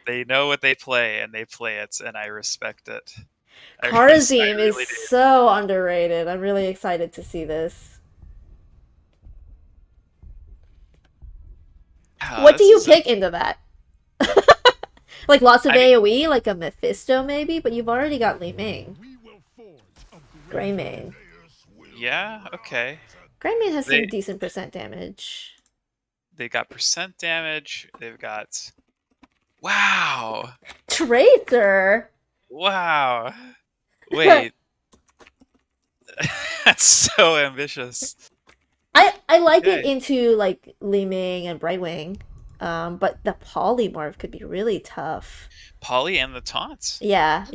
B: They know what they play, and they play it, and I respect it.
A: Kharazim is so underrated. I'm really excited to see this. What do you pick into that? Like lots of AoE, like a Mephisto maybe, but you've already got Li Ming. Greymane.
B: Yeah, okay.
A: Greymane has some decent percent damage.
B: They got percent damage. They've got... Wow!
A: Tracer!
B: Wow! Wait. That's so ambitious.
A: I like it into like Li Ming and Brightwing. But the polymorph could be really tough.
B: Poly and the taunts.
A: Yeah.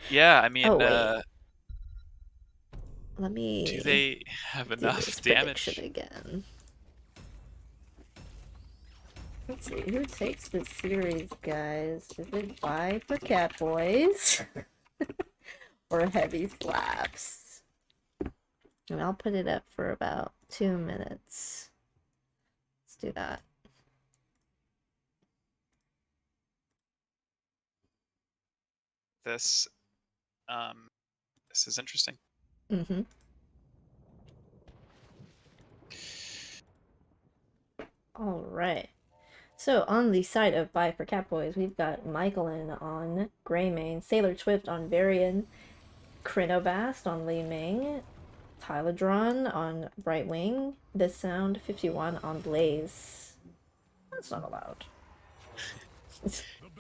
B: Yeah, I mean,
A: let me
B: do they have enough damage
A: again? Let's see, who takes this series, guys? Is it Vi for Catbois? Or Heavy Slaps? And I'll put it up for about 2 minutes. Let's do that.
B: This is interesting.
A: Mm-hmm. All right. So on the side of Vi for Catbois, we've got Michaelin on Greymane, Sailor Swift on Varian, Krinovast on Li Ming, Tyladron on Brightwing, This Sound 51 on Blaze. That's not allowed.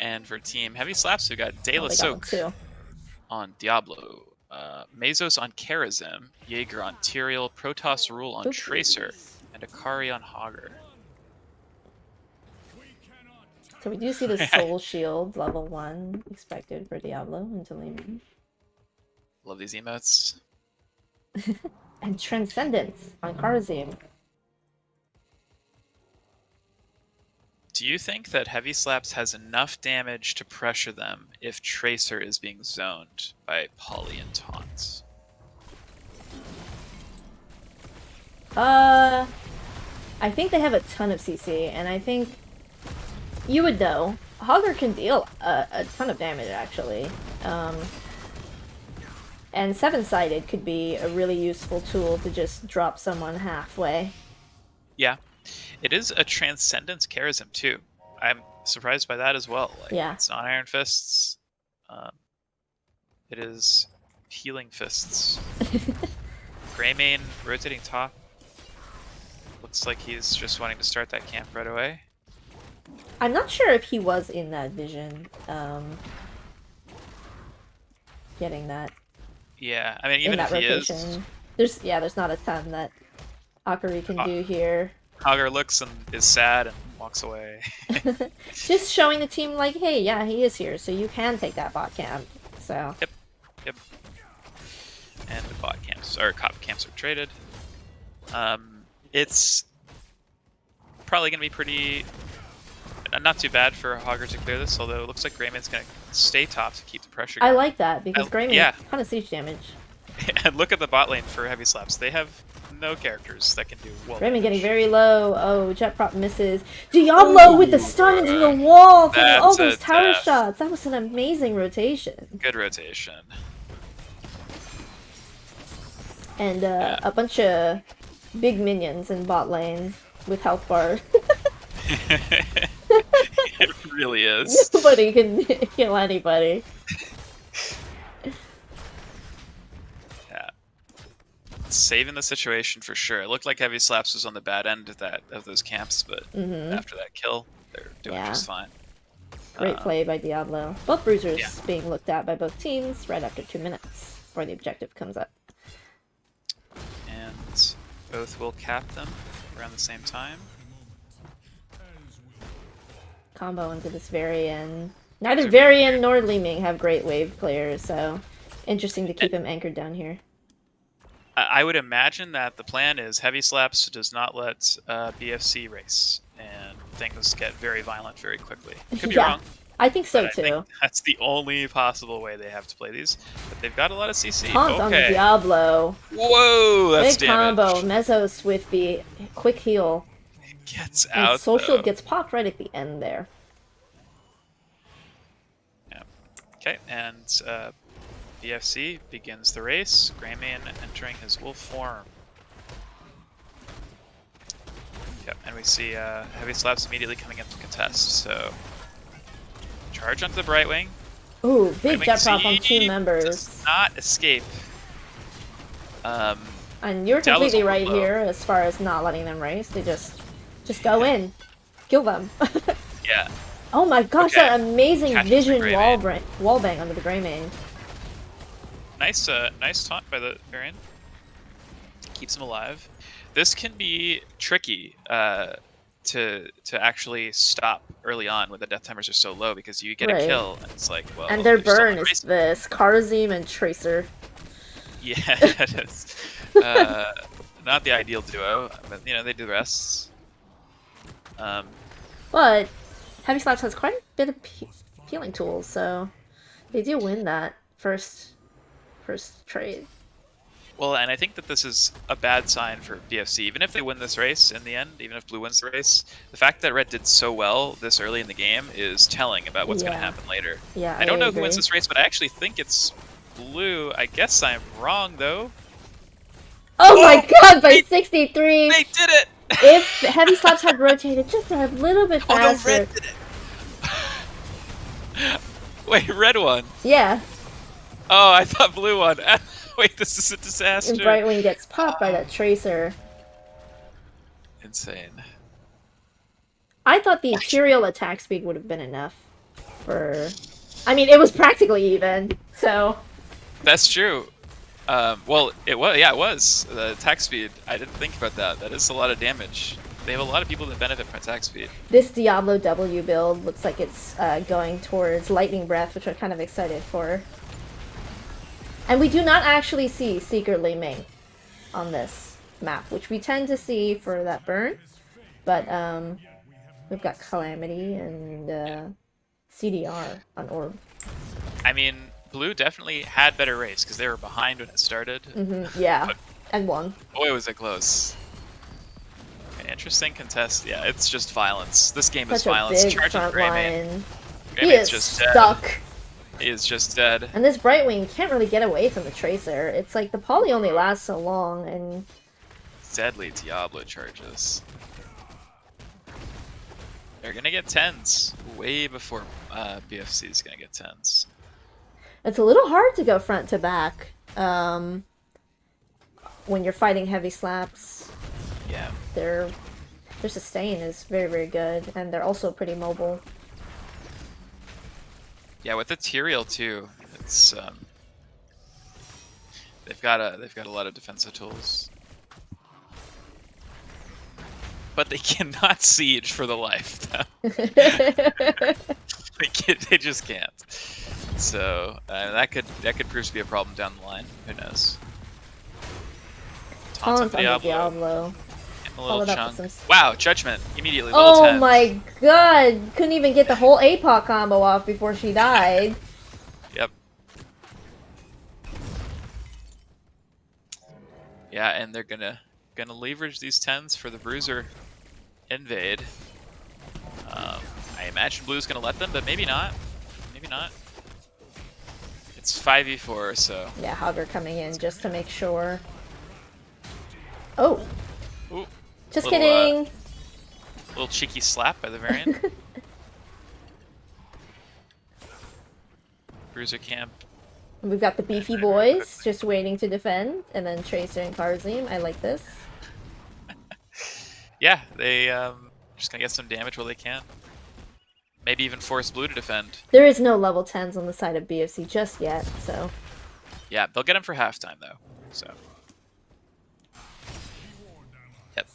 B: And for Team Heavy Slaps, we got De La
A: Oh, they got one
B: Soak
A: too.
B: on Diablo, Mazos on Karazim, Jaeger on Tyrael, Protoss Rule on Tracer,
A: Oopsies.
B: and Akari on Hogger.
A: So we do see the Soul Shield level 1 expected for Diablo into Li Ming.
B: Love these emotes.
A: And Transcendence on Karazim.
B: Do you think that Heavy Slaps has enough damage to pressure them if Tracer is being zoned by Poly and Taunts?
A: I think they have a ton of CC, and I think you would know. Hogger can deal a ton of damage, actually. And Seven-Sided could be a really useful tool to just drop someone halfway.
B: Yeah. It is a Transcendence Charism, too. I'm surprised by that as well. Like,
A: Yeah.
B: it's not Iron Fists. It is Healing Fists. Greymane rotating top. Looks like he's just wanting to start that camp right away.
A: I'm not sure if he was in that vision, getting that.
B: Yeah, I mean, even
A: in that
B: if he
A: rotation.
B: is...
A: There's not a ton that Akari can do here.
B: Hogger looks and is sad and walks away.
A: Just showing the team, like, hey, yeah, he is here, so you can take that bot camp. So.
B: Yep. And the bot camps, or cop camps are traded. It's probably going to be pretty... not too bad for Hogger to clear this, although it looks like Greymane's going to stay top to keep the pressure going.
A: I like that, because Greymane
B: yeah.
A: kind of siege damage.
B: And look at the bot lane for Heavy Slaps. They have no characters that can do well.
A: Greymane getting very low. Oh, Jet Prop misses. Diablo with the stun into the wall, taking all those tower shots. That was an amazing rotation.
B: Good rotation.
A: And a bunch of big minions in bot lane with health bar.
B: It really is.
A: Nobody can kill anybody.
B: Yeah. Saving the situation for sure. It looked like Heavy Slaps was on the bad end of those camps, but after that kill, they're doing just fine.
A: Great play by Diablo. Both bruisers being looked at by both teams right after 2 minutes before the objective comes up.
B: And both will cap them around the same time.
A: Combo into this Varian. Neither Varian nor Li Ming have great wave players, so interesting to keep him anchored down here.
B: I would imagine that the plan is Heavy Slaps does not let BFC race, and things get very violent very quickly. Could be wrong.
A: I think so
B: but
A: too.
B: I think that's the only possible way they have to play these. But they've got a lot of CC.
A: Taunt on the Diablo.
B: Whoa, that's
A: big
B: damage.
A: Combo. Mezzo Swifty. Quick heal.
B: It gets out.
A: And Social gets popped right at the end there.
B: Yeah. Okay, and BFC begins the race. Greymane entering his wolf form. Yep, and we see Heavy Slaps immediately coming in to contest. So charge onto the Brightwing.
A: Ooh, big
B: Brightwing
A: jet prop on 2 members.
B: Does not escape.
A: And you're completely right here as far as not letting them race. They just go in, kill them.
B: Yeah.
A: Oh my gosh, that amazing
B: Catches
A: vision wall bang under the Greymane.
B: Nice, nice taunt by the Varian. Keeps him alive. This can be tricky to actually stop early on when the death timers are so low, because you get a kill and it's like, well.
A: And their burn is this Karazim and Tracer.
B: Yeah, it is. Not the ideal duo, but you know they do the rest.
A: But Heavy Slaps has quite a bit of healing tools, so they do win that first trade.
B: Well, and I think that this is a bad sign for BFC. Even if they win this race in the end, even if Blue wins the race, the fact that Red did so well this early in the game is telling about what's going to happen later.
A: Yeah,
B: I don't know who
A: agree.
B: wins this race, but I actually think it's Blue. I guess I'm wrong, though.
A: Oh my god, by 63!
B: They did it!
A: If Heavy Slaps had rotated just a little bit faster.
B: Oh no, Red did it! Wait, Red won?
A: Yeah.
B: Oh, I thought Blue won. Wait, this is a disaster.
A: And Brightwing gets popped by that Tracer.
B: Insane.
A: I thought the Ethereal attack speed would have been enough for... I mean, it was practically even, so...
B: That's true. Well, it was. Yeah, it was. The attack speed. I didn't think about that. That is a lot of damage. They have a lot of people that benefit from attack speed.
A: This Diablo W build looks like it's going towards Lightning Breath, which I'm kind of excited for. And we do not actually see Seeker Li Ming on this map, which we tend to see for that burn. But we've got Calamity and CDR on Orb.
B: I mean, Blue definitely had better race because they were behind when it started.
A: Yeah,
B: but,
A: and won.
B: Boy, was it close. Okay, interesting contest. Yeah, it's just violence. This game is violence. Charging Greymane.
A: He is just stuck.
B: He is just dead.
A: And this Brightwing can't really get away from the Tracer. It's like the poly only lasts so long, and...
B: Deadly Diablo charges. They're gonna get 10s way before BFC is gonna get 10s.
A: It's a little hard to go front to back when you're fighting Heavy Slaps.
B: Yeah.
A: Their sustain is very, very good, and they're also pretty mobile.
B: Yeah, with Ethereal too, it's they've got a lot of defensive tools, but they cannot siege for the life. They just can't. So that could prove to be a problem down the line. Who knows?
A: Taunt on the Diablo.
B: A little chunk. Wow, Judgment immediately.
A: Oh
B: 10.
A: my god! Couldn't even get the whole APOC combo off before she died.
B: Yep. Yeah, and they're gonna leverage these 10s for the Bruiser invade. I imagine Blue's gonna let them, but maybe not. Maybe not. It's 5v4, so.
A: Yeah, Hogger coming in just to make sure. Oh.
B: Ooh.
A: Just kidding.
B: Little cheeky slap by the variant. Bruiser camp.
A: We've got the beefy boys just waiting to defend, and then Tracer and Karzim. I like this.
B: Yeah, they just gonna get some damage while they can. Maybe even force Blue to defend.
A: There is no level 10s on the side of BFC just yet, so.
B: Yeah, they'll get them for halftime though. So. Yep.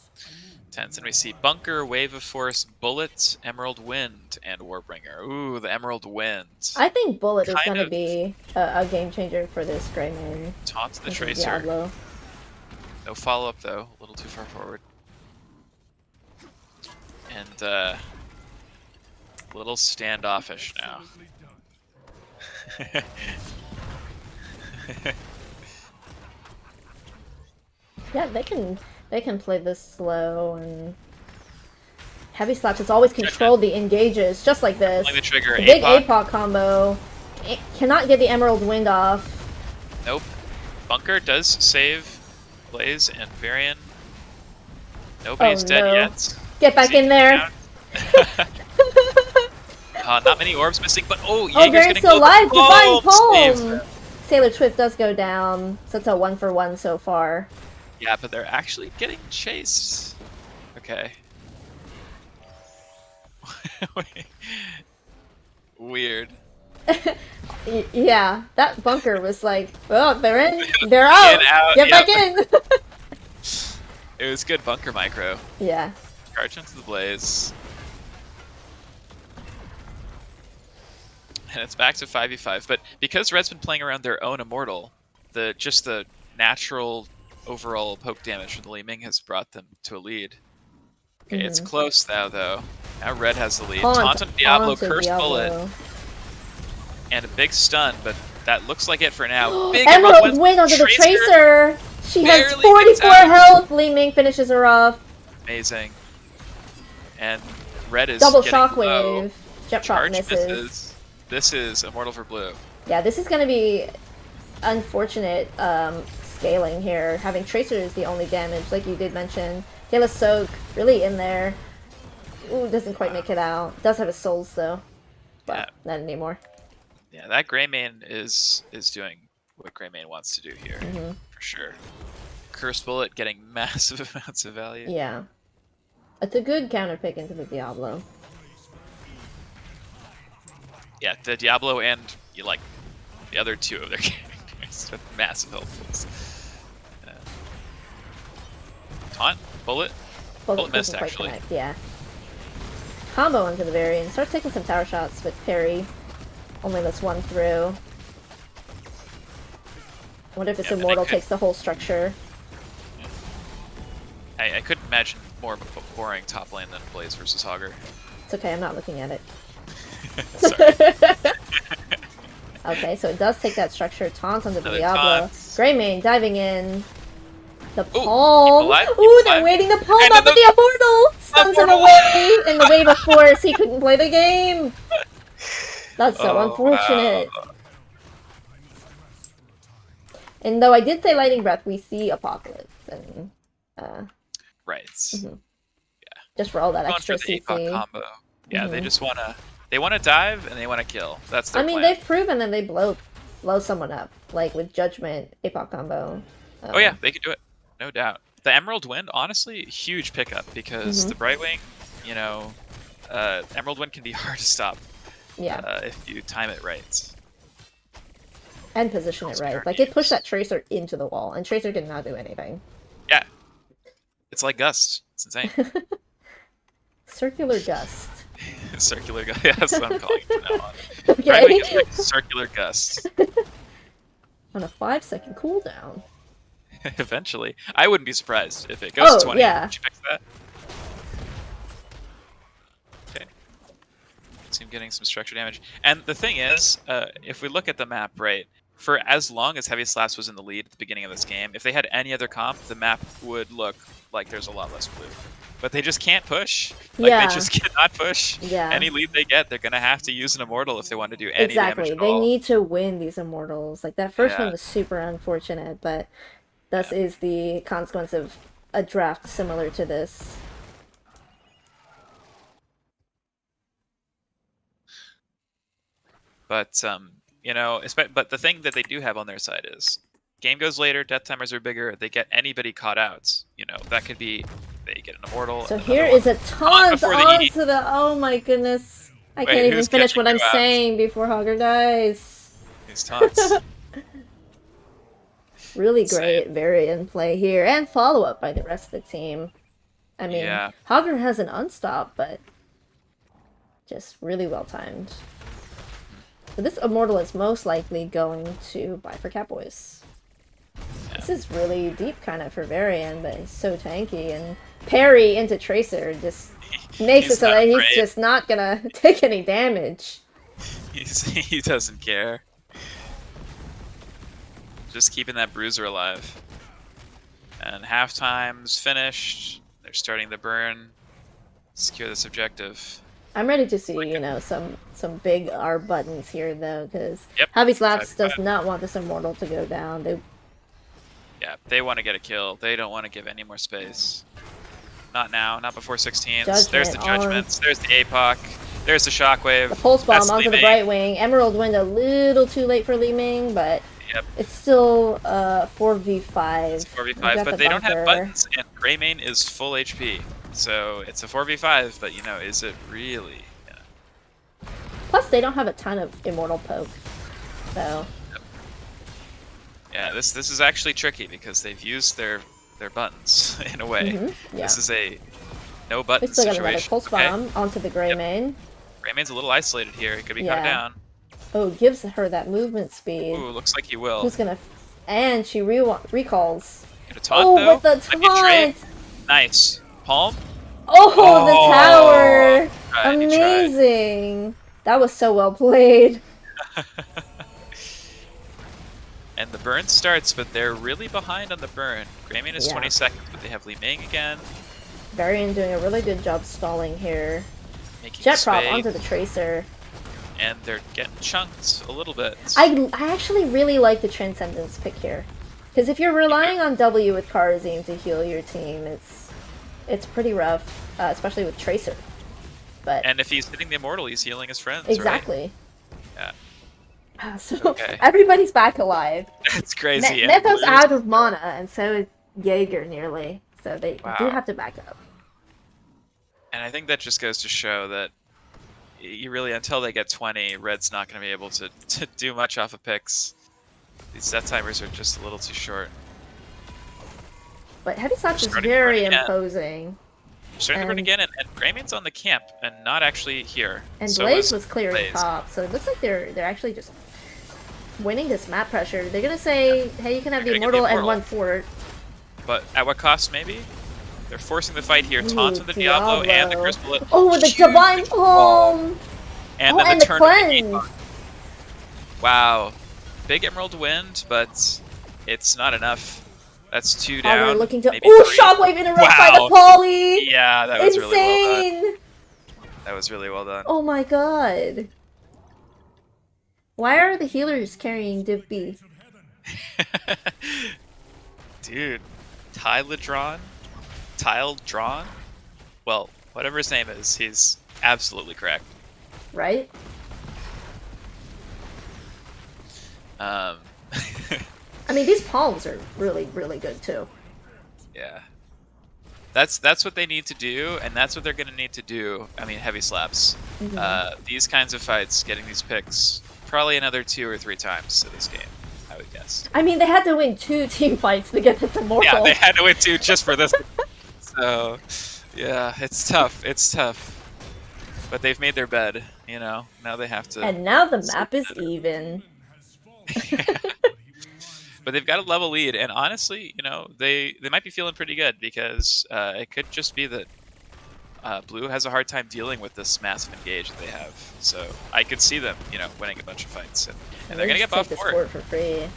B: 10s, and we see Bunker, Wave of Force, Bullet, Emerald Wind, and Warbringer. Ooh, the Emerald Wind.
A: I think Bullet is going to be a game changer for this Greymane.
B: Taunt the Tracer.
A: Diablo.
B: No follow-up though, a little too far forward. And a little standoffish now.
A: Yeah, they can play this slow, and Heavy Slaps has always controlled the engages just like this.
B: The trigger,
A: the big APOC combo. It cannot get the Emerald Wind off.
B: Nope. Bunker does save Blaze and Varian. Nobody's dead yet.
A: Get back in there.
B: Not many orbs missing, but Jaeger's
A: Varian's still alive. Divine Palm. Sailor Swift does go down, so it's a 1-for-1 so far.
B: Yeah, but they're actually getting chased. Okay. Weird.
A: Yeah, that Bunker was like, oh, they're in, they're out, get back in.
B: It was good Bunker micro.
A: Yeah.
B: Charge into the Blaze. And it's back to 5v5, but because Red's been playing around their own Immortal, just the natural overall poke damage from the Li Ming has brought them to a lead. Okay, it's close now, though. Now Red has the lead.
A: Taunt
B: on Diablo,
A: onto
B: Curse Bullet,
A: Diablo.
B: and a big stun, but that looks like it for now. Big
A: Emerald win onto the Tracer! She has 44 health! Li Ming finishes her off.
B: Amazing. And Red is
A: double
B: getting
A: shockwave.
B: Low.
A: Jet Prop misses.
B: This is Immortal for blue.
A: Yeah, this is gonna be unfortunate scaling here. Having Tracer is the only damage, like you did mention. Kayla Soak really in there. Ooh, doesn't quite make it out. Does have his souls though, but not anymore.
B: Yeah, that Greymane is doing what Greymane wants to do here, for sure. Curse Bullet getting massive amounts of value.
A: Yeah. It's a good counter pick into the Diablo.
B: Yeah, the Diablo and like the other two of their characters with massive health pools. Taunt, bullet missed actually.
A: Connect, yeah. Combo into the Varian. Starts taking some tower shots with parry. Only lets one through. Wonder if this Immortal takes the whole structure.
B: I couldn't imagine more of a boring top lane than Blaze versus Hogger.
A: It's okay, I'm not looking at it.
B: Sorry.
A: Okay, so it does take that structure. Taunt onto the Diablo. Greymane diving in. The palm. Ooh, they're waiting the palm up with the Immortal! Stuns him away! In the wave of force, he couldn't play the game! That's so unfortunate. Wow. And though I did say Lightning Breath, we see Apocalypse. And,
B: right.
A: Yeah. Just for all that extra CC.
B: Combo. Yeah, they just they wanna dive and they wanna kill. That's their plan.
A: They've proven that they blow someone up, like with Judgment, APOC combo.
B: Oh yeah, they could do it, no doubt. The Emerald Wind, honestly, huge pickup because the Brightwing, you know, Emerald Wind can be hard to stop.
A: Yeah.
B: If you time it right.
A: And position it right. Like, it pushed that Tracer into the wall, and Tracer did not do anything.
B: Yeah. It's like Gust. It's insane.
A: Circular Gust.
B: Circular Gust. Yeah, that's what I'm calling it from now on.
A: Okay.
B: Brightwing is like Circular Gust.
A: On a 5-second cooldown.
B: Eventually. I wouldn't be surprised if it goes to 20.
A: Yeah.
B: Would you fix that? Okay. See him getting some structure damage. And the thing is, if we look at the map, right, for as long as Heavy Slaps was in the lead at the beginning of this game, if they had any other comp, the map would look like there's a lot less blue. But they just can't push. Like, they just cannot push.
A: Yeah.
B: Any lead they get, they're going to have to use an Immortal if they want to do any damage at all.
A: They need to win these Immortals. Like, that first one was super unfortunate, but this is the consequence of a draft similar to this.
B: But, you know, but the thing that they do have on their side is game goes later, death timers are bigger, they get anybody caught out. You know, that could be they get an Immortal.
A: So here is a taunt onto the... Oh my goodness. I can't even finish what I'm saying before Hogger dies.
B: These taunts.
A: Really great Varian play here, and follow-up by the rest of the team. I mean, Hogger has an unstop, but just really well-timed. So this Immortal is most likely going to buy for Catbois. This is really deep kind of for Varian, but he's so tanky, and parry into Tracer just makes it so that he's just not gonna take any damage.
B: He doesn't care. Just keeping that bruiser alive. And halftime's finished. They're starting to burn. Secure this objective.
A: I'm ready to see, you know, some big R buttons here though, because Heavy Slaps does not want this Immortal to go down.
B: They want to get a kill. They don't want to give any more space. Not now, not before 16s.
A: Judgment
B: there's the Judgments, there's the APOC, there's the Shockwave.
A: The Pulse Bomb onto the Brightwing. Emerald Wind a little too late for Li Ming, but it's still 4v5.
B: It's 4v5, but they don't have buttons, and Greymane is full HP. So it's a 4v5, but you know, is it really?
A: Plus, they don't have a ton of Immortal poke, so.
B: Yeah, this is actually tricky because they've used their buttons in a way. This is a no button situation.
A: Still got another Pulse Bomb onto the Greymane.
B: Greymane's a little isolated here. It could be cut down.
A: Oh, gives her that movement speed.
B: Ooh, looks like he will.
A: Who's gonna? And she recalls.
B: Get a taunt, though.
A: With the taunt!
B: Nice. Palm.
A: Oh, the tower!
B: He tried.
A: Amazing! That was so well played.
B: And the burn starts, but they're really behind on the burn. Greymane is 20 seconds, but they have Li Ming again.
A: Varian doing a really good job stalling here.
B: Making
A: Jet
B: space,
A: prop onto the Tracer.
B: and they're getting chunked a little bit.
A: I actually really like the Transcendence pick here. Because if you're relying on W with Karazim to heal your team, it's pretty rough, especially with Tracer. But
B: and if he's hitting the Immortal, he's healing his friends,
A: exactly.
B: Right? Yeah.
A: So everybody's back alive.
B: That's crazy.
A: Nethos out of mana, and so is Jaeger nearly. So they do have to back up.
B: And I think that just goes to show that you really, until they get 20, Red's not going to be able to do much off of picks. These set timers are just a little too short.
A: But Heavy Slaps is very imposing.
B: Starting to run again, and Greymane's on the camp and not actually here.
A: And so Blaze was clearing top, so it looks like they're actually just winning this map pressure. They're gonna say, hey, you can have the Immortal and one fort.
B: But at what cost, maybe? They're forcing the fight here. Taunt with the Diablo and the Curse Bullet.
A: Oh, with the Divine Palm!
B: And then the turn of the Wow. Big Emerald Wind, but it's not enough. That's 2 down.
A: We're looking to Shockwave interrupt by the Poly!
B: Yeah, that was really well done.
A: Insane!
B: That was really well done.
A: Oh my god. Why are the healers carrying Div B?
B: Dude, Tyledron? Well, whatever his name is, he's absolutely correct.
A: Right? I mean, these palms are really, really good too.
B: Yeah. That's what they need to do, and that's what they're going to need to do. I mean, Heavy Slaps. These kinds of fights, getting these picks, probably another 2 or 3 times to this game, I would guess.
A: I mean, they had to win 2 team fights to get this Immortal.
B: Yeah, they had to win 2 just for this. So, yeah, it's tough. It's tough. But they've made their bed, you know? Now they have to...
A: And now the map is even.
B: But they've got a level lead, and honestly, you know, they might be feeling pretty good, because it could just be that Blue has a hard time dealing with this massive engage that they have. So I could see them, you know, winning a bunch of fights, and they're gonna get buffed for it.
A: For free. It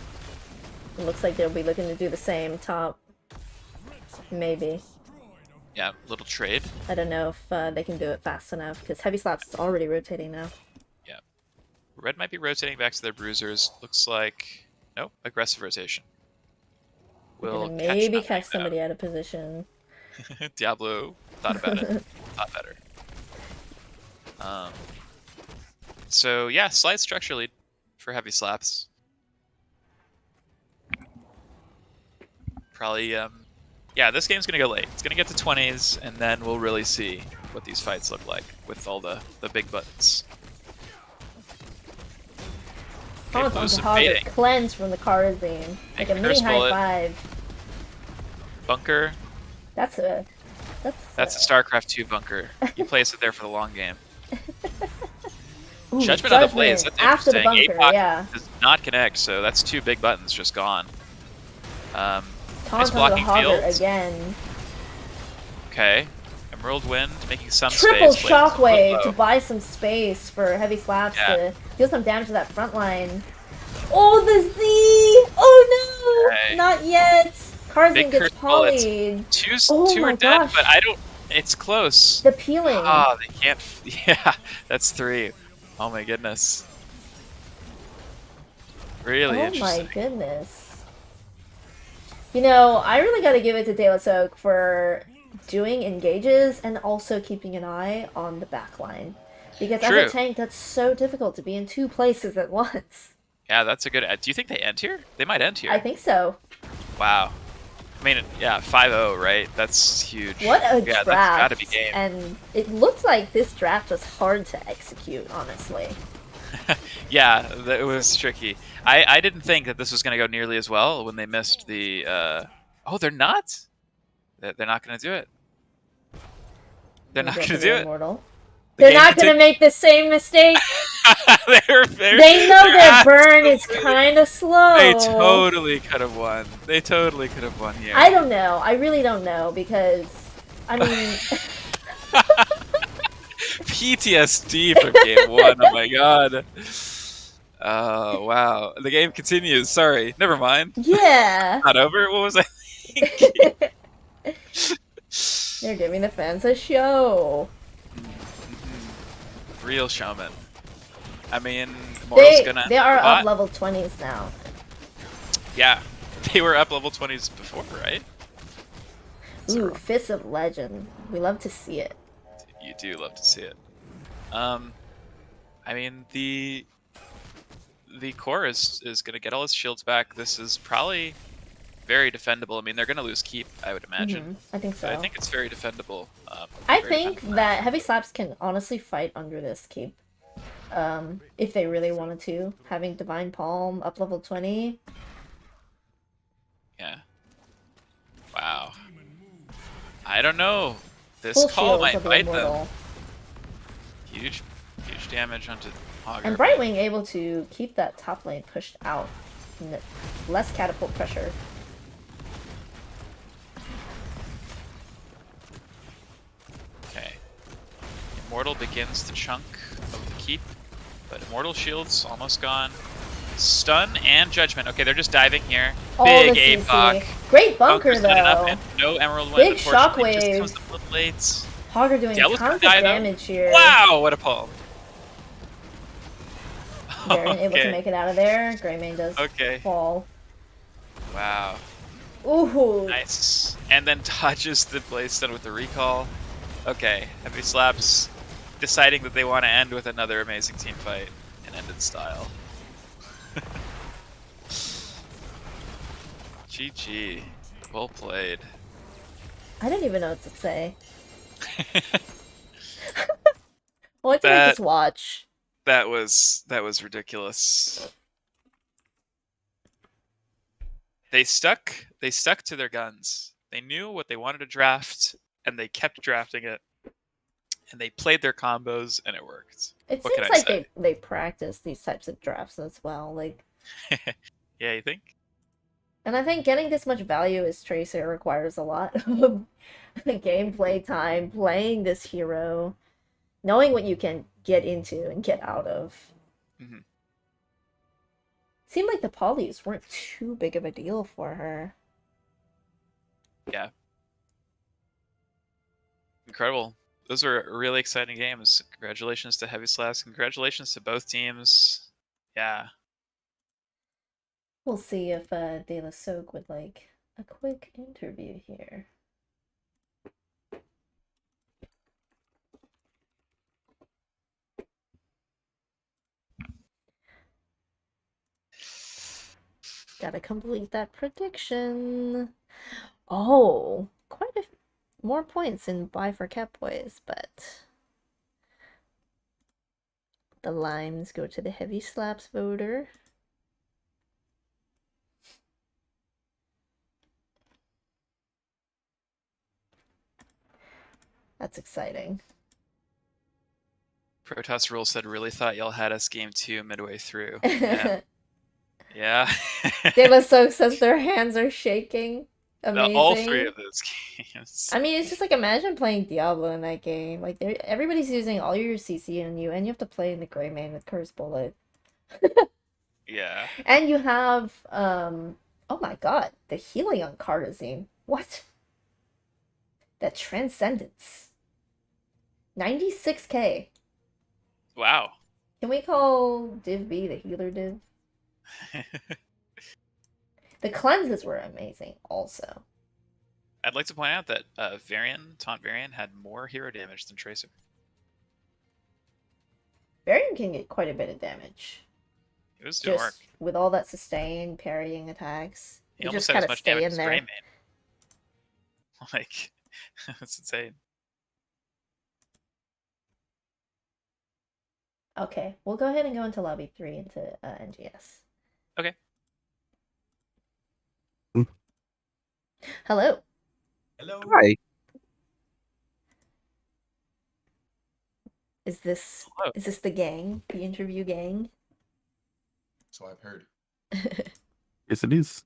A: looks like they'll be looking to do the same top. Maybe.
B: Yeah, little trade.
A: I don't know if they can do it fast enough, because Heavy Slaps is already rotating now.
B: Yeah. Red might be rotating back to their bruisers. Looks like... Nope, aggressive rotation.
A: We'll maybe catch somebody out of position.
B: Diablo thought about it. Thought better. So yeah, slight structure lead for Heavy Slaps. Probably, yeah, this game's gonna go late. It's gonna get to 20s, and then we'll really see what these fights look like with all the big buttons.
A: Okay, Blue's invading. Cleanse from the Karazim. Like a mini high five.
B: Bunker.
A: That's a
B: StarCraft 2 bunker. You place it there for the long game.
A: Ooh,
B: Judgment on the Blaze. That's
A: after the bunker,
B: APOC
A: yeah.
B: does not connect, so that's 2 big buttons just gone.
A: Nice blocking fields. Again.
B: Okay. Emerald Wind making some
A: Triple
B: space.
A: Shockwave to buy some space for Heavy Slaps to deal some damage to that front line. Oh, the Z! Oh no!
B: Okay.
A: Not yet! Karazim gets polyed.
B: Two are dead, but I don't... It's close.
A: The peeling.
B: Oh, they can't... Yeah, that's 3. Oh my goodness. Really interesting.
A: Oh my goodness. You know, I really gotta give it to De La Soak for doing engages and also keeping an eye on the backline. Because as a tank, that's so difficult to be in 2 places at once.
B: Yeah, that's a good... Do you think they end here? They might end here.
A: I think so.
B: Wow. I mean, yeah, 5-0, right? That's huge.
A: What a draft.
B: That's gotta be game.
A: And it looked like this draft was hard to execute, honestly.
B: Yeah, it was tricky. I didn't think that this was going to go nearly as well when they missed the... Oh, they're not? They're not going to do it. They're not going to do it.
A: They're not going to make the same mistake. They know their burn is kind of slow.
B: They totally could have won. They totally could have won here.
A: I don't know. I really don't know because, I mean,
B: PTSD from game 1. Oh my god. Oh wow. The game continues. Sorry. Never mind.
A: Yeah.
B: Not over. What was I thinking?
A: They're giving the fans a show.
B: Real showman. I mean, Mortal's gonna
A: They are up
B: bot.
A: level 20s now.
B: Yeah. They were up level 20s before, right?
A: Ooh, Fist of Legend. We love to see it.
B: You do love to see it. I mean the core is gonna get all his shields back. This is probably very defendable. I mean, they're gonna lose keep, I would imagine.
A: I think so.
B: But I think it's very defendable.
A: I
B: very
A: think
B: defendable
A: that
B: match.
A: Heavy Slaps can honestly fight under this keep. If they really wanted to. Having Divine Palm up level 20.
B: Yeah. Wow. I don't know. This
A: Full
B: call
A: shields
B: might
A: of the
B: bite them.
A: Immortal.
B: Huge damage onto Augur.
A: And Brightwing able to keep that top lane pushed out. Less catapult pressure.
B: Okay. Immortal begins the chunk of the keep, but Immortal shield's almost gone. Stun and Judgment. Okay, they're just diving here.
A: All
B: Big
A: the
B: APOC.
A: CC. Great bunker
B: Bunker's good enough,
A: though.
B: and no Emerald
A: Big
B: Wind, unfortunately. Just
A: shockwaves.
B: comes a little late.
A: Augur doing
B: Diablo's
A: tons of
B: gonna die, though.
A: damage here.
B: Wow, what a pull.
A: Baron able to make it out of there. Greymane does fall.
B: Wow.
A: Ooh.
B: Nice. And then dodges the Blaze Stun with the recall. Okay, Heavy Slaps deciding that they want to end with another amazing team fight and end in style. GG. Well played.
A: I don't even know what to say. What did I just watch?
B: That was ridiculous. They stuck to their guns. They knew what they wanted to draft, and they kept drafting it. And they played their combos, and it worked.
A: It
B: What
A: seems like they practice these types of drafts as well. Like,
B: yeah, you think?
A: And I think getting this much value as Tracer requires a lot of gameplay time, playing this hero, knowing what you can get into and get out of. Seemed like the polys weren't too big of a deal for her.
B: Yeah. Incredible. Those were really exciting games. Congratulations to Heavy Slaps. Congratulations to both teams. Yeah.
A: We'll see if De La Soak would like a quick interview here. Gotta complete that prediction. Oh, quite a more points in buy for Catbois, but the limes go to the Heavy Slaps voter. That's exciting.
B: Protoss Rule said, really thought y'all had us game 2 midway through. Yeah. Yeah.
A: De La Soak says their hands are shaking. Amazing.
B: All 3 of those games.
A: I mean, it's just like, imagine playing Diablo in that game. Like, everybody's using all your CC on you, and you have to play in the Greymane with Curse Bullet.
B: Yeah.
A: And you have, oh my god, the healing on Cardazine. What? That Transcendence. 96k.
B: Wow.
A: Can we call Div B the healer div? The cleanses were amazing also.
B: I'd like to point out that Taunt Varian had more hero damage than Tracer.
A: Varian can get quite a bit of damage.
B: It was doing work.
A: With all that sustain, parrying attacks.
B: He
A: you
B: almost
A: just
B: had as
A: kind of
B: much
A: stay
B: damage
A: in
B: as
A: there.
B: Greymane. Like, that's insane.
A: Okay, we'll go ahead and go into lobby 3 into NGS.
B: Okay.
A: Hello.
D: Hello.
E: Hi.
A: Is this the gang? The interview gang?
D: So I've heard.
E: Yes, it is.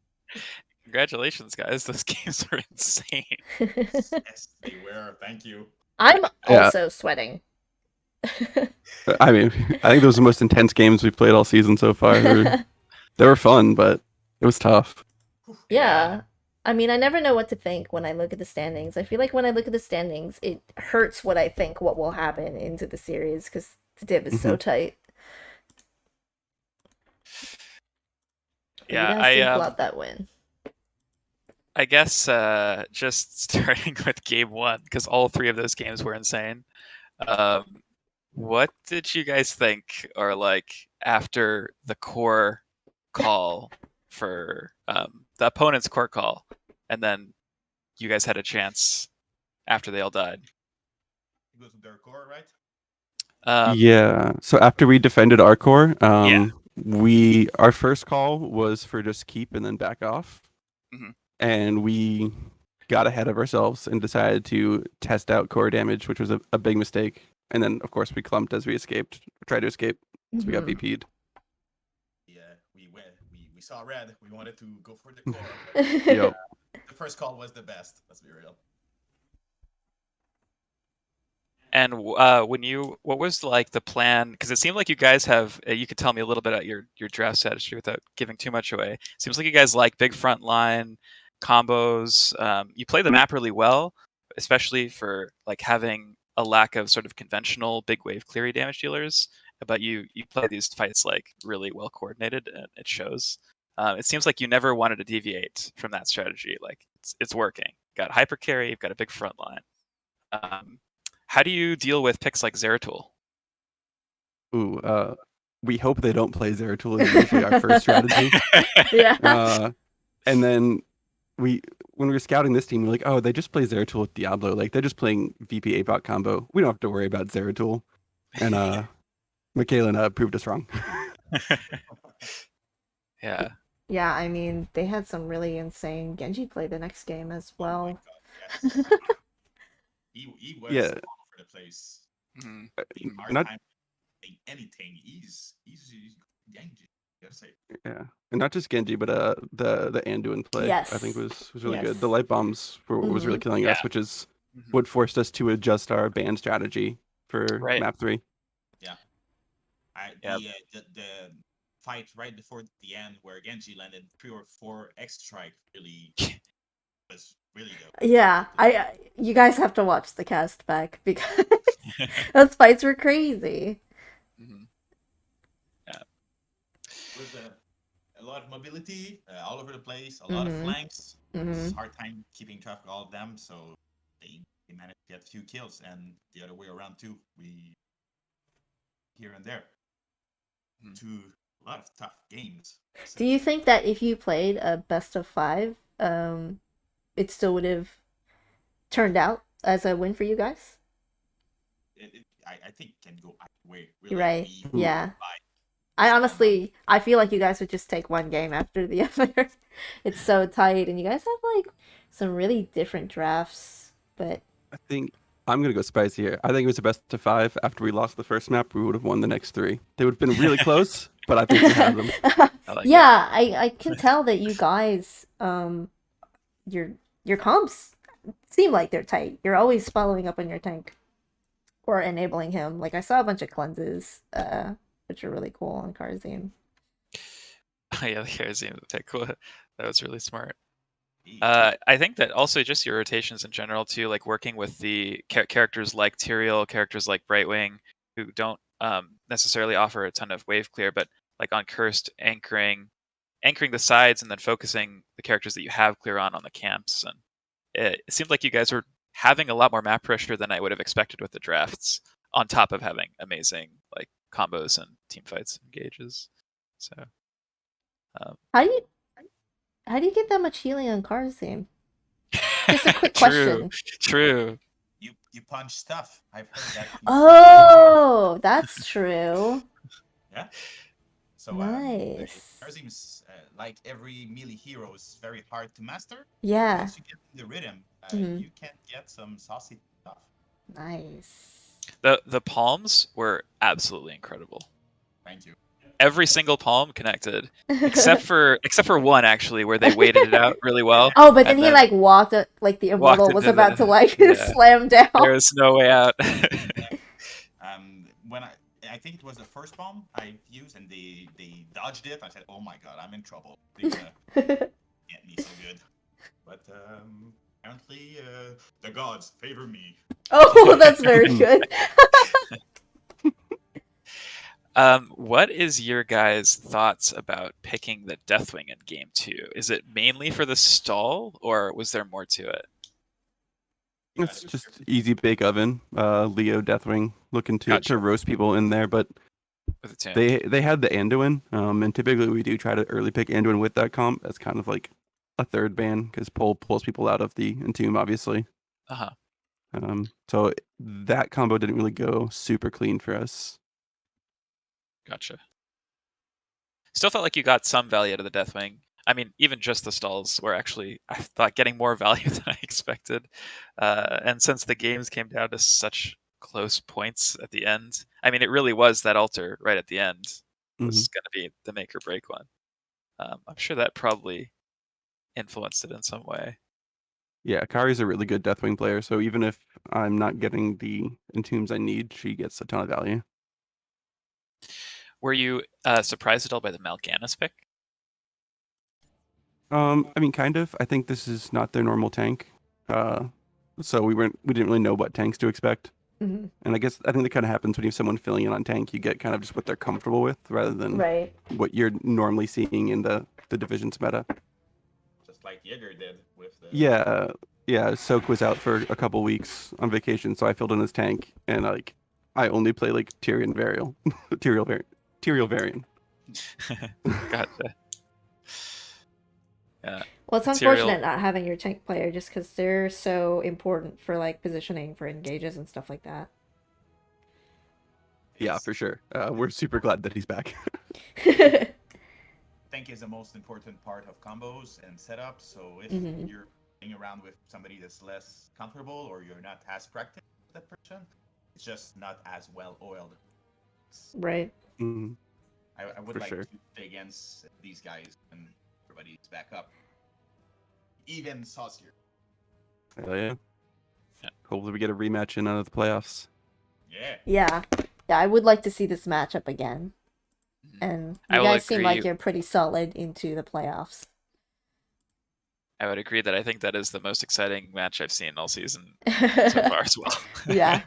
B: Congratulations, guys. Those games are insane.
D: Yes, they were. Thank you.
A: I'm
E: Yeah.
A: also sweating.
E: I mean, I think those are the most intense games we've played all season so far. They were fun, but it was tough.
A: Yeah. I mean, I never know what to think when I look at the standings. I feel like when I look at the standings, it hurts what I think what will happen into the series because the div is so
E: Mhm.
A: tight. But you
B: Yeah,
A: guys did pull out that win.
B: I guess just starting with game one, because all three of those games were insane. What did you guys think, or like after the core call for the opponent's core call, and then you guys had a chance after they all died?
D: It goes with their core, right?
E: Yeah. So after we defended our core,
B: Yeah.
E: our first call was for just keep and then back off.
B: Mhm.
E: And we got ahead of ourselves and decided to test out core damage, which was a big mistake. And then of course we clumped as we tried to escape. So we got
A: Mhm.
E: VP'd.
D: Yeah, we went. We saw red. We wanted to go for the core.
E: Yep.
D: The first call was the best. Let's be real.
B: And what was like the plan? Because it seemed like you guys have. You could tell me a little bit about your draft strategy without giving too much away. Seems like you guys like big front line combos. You play the map really well, especially for like having a lack of sort of conventional big wave cleary damage dealers. But you play these fights like really well coordinated, and it shows. It seems like you never wanted to deviate from that strategy. Like it's working. Got hyper carry. You've got a big front line. Um, how do you deal with picks like Zeratul?
E: Ooh, we hope they don't play Zeratul is usually our first strategy.
A: Yeah.
E: And then when we were scouting this team, we're like, oh, they just play Zeratul with Diablo. Like they're just playing VP 8-bot combo. We don't have to worry about Zeratul. And Michaela proved us wrong.
B: Yeah.
A: Yeah, I mean, they had some really insane Genji play the next game as
D: Oh my
A: well.
D: god, yes. He was
E: Yeah.
D: all over the place.
B: Mhm.
D: In our
E: Not
D: time, playing anything. He's Genji. Gotta say.
E: yeah. And not just Genji, but the Anduin play I think
A: Yes.
E: was really good.
A: Yes.
E: The light bombs were what was really
A: Mhm.
E: killing
B: Yeah.
E: us, which is
B: Mhm.
E: what forced us to adjust our ban strategy for
B: Right.
E: map 3.
D: Yeah.
B: Yeah.
D: The fight right before the end where Genji landed 3 or 4 X strike really was really good.
A: Yeah, you guys have to watch the cast back because those fights were crazy.
B: Mhm.
D: It was a lot of mobility all over the place, a lot of
A: Mhm.
D: flanks. It's
A: Mhm.
D: hard time keeping track of all of them, so they managed to get a few kills, and the other way around too. We here and there.
B: Mhm.
D: A lot of tough games.
A: Do you think that if you played a best of 5, it still would have turned out as a win for you guys?
D: I think it can go either way.
A: You're
D: Really,
A: right.
D: we
E: Ooh.
A: Yeah.
D: by
A: I
D: small margin.
A: honestly, I feel like you guys would just take one game after the other. It's so tight, and you guys have like some really different drafts. But
E: I think I'm gonna go spicy here. I think it was a best of 5. After we lost the first map, we would have won the next 3. They would have been really close, but I think we had them.
B: I like it.
A: yeah, I can tell that you guys, your comps seem like they're tight. You're always following up on your tank or enabling him. Like I saw a bunch of cleanses, which are really cool on Karzim.
B: Yeah, the Charizard pick. That was really smart.
D: He-
B: I think that also just your rotations in general too, like working with the characters like Tyrael, characters like Brightwing, who don't necessarily offer a ton of wave clear, but like on Cursed, anchoring the sides and then focusing the characters that you have clear on the camps. And it seemed like you guys were having a lot more map pressure than I would have expected with the drafts, on top of having amazing like combos and team fights engages. So
A: How do you get that much healing on Karzim? Just a quick
B: true,
A: question.
B: true.
D: you punch stuff. I've heard that.
A: Oh, that's true.
D: Yeah. So
A: Nice.
D: Tarzim's like every melee hero is very hard to master.
A: Yeah.
D: Once you get in the rhythm,
A: Mhm.
D: you can get some saucy stuff.
A: Nice.
B: The palms were absolutely incredible.
D: Thank you.
B: every single palm connected, except for one actually, where they waited it out really well.
A: Oh, but then
B: and
A: he like walked like the
B: walked
A: immortal was
B: into
A: about to like
B: yeah.
A: slam down.
B: There was no way out.
D: When I think it was the first bomb I used, and they dodged it. I said, "Oh my god, I'm in trouble. They're gonna get me so good." But apparently, the gods favor me.
A: Oh, that's very good.
B: What is your guys' thoughts about picking the Deathwing in Game 2? Is it mainly for the stall, or was there more to it?
E: It's just easy bake oven. Leo Deathwing looking to
B: Gotcha.
E: roast people in there, but
B: With the tune.
E: they had the Anduin, and typically we do try to early pick Anduin with that comp as kind of like a third ban because Pole pulls people out of the Entomb, obviously.
B: Uh-huh.
E: So that combo didn't really go super clean for us.
B: Gotcha. Still felt like you got some value out of the Deathwing. I mean, even just the stalls were actually, I thought, getting more value than I expected. And since the games came down to such close points at the end, I mean, it really was that altar right at the end was going to be the make or break one. I'm sure that probably influenced it in some way.
E: Yeah, Kari's a really good Deathwing player, so even if I'm not getting the Entombs I need, she gets a ton of value.
B: Were you surprised at all by the Mal'Ganis pick?
E: I mean, kind of. I think this is not their normal tank, so we didn't really know what tanks to expect.
A: Mhm.
E: And I think that kind of happens when you have someone filling in on tank. You get kind of just what they're comfortable with, rather than
A: Right.
E: what you're normally seeing in the divisions meta.
D: Just like Jaeger did with the.
E: Yeah. Soak was out for a couple weeks on vacation, so I filled in his tank, and like I only play like Tyrion Varial, Tyrael Varian.
B: Gotcha. Yeah.
A: Well, it's
B: Material-
A: unfortunate not having your tank player just because they're so important for like positioning for engages and stuff like that.
E: Yeah, for sure. We're super glad that he's back.
D: Tank is the most important part of combos and setups. So if
A: Mhm.
D: you're playing around with somebody that's less comfortable or you're not as practiced with that person, it's just not as well oiled.
A: Right.
E: Mhm.
D: I would
E: For
D: like
E: sure.
D: to play against these guys when everybody's back up. Even saucier.
E: Hell yeah.
B: Yeah.
E: Hopefully we get a rematch in the playoffs.
D: Yeah.
A: Yeah. Yeah, I would like to see this matchup again.
B: Mhm.
A: And
B: I
A: you
B: will
A: guys seem like
B: agree.
A: you're pretty solid into the playoffs.
B: I would agree that I think that is the most exciting match I've seen all season so far as well.
A: Yeah.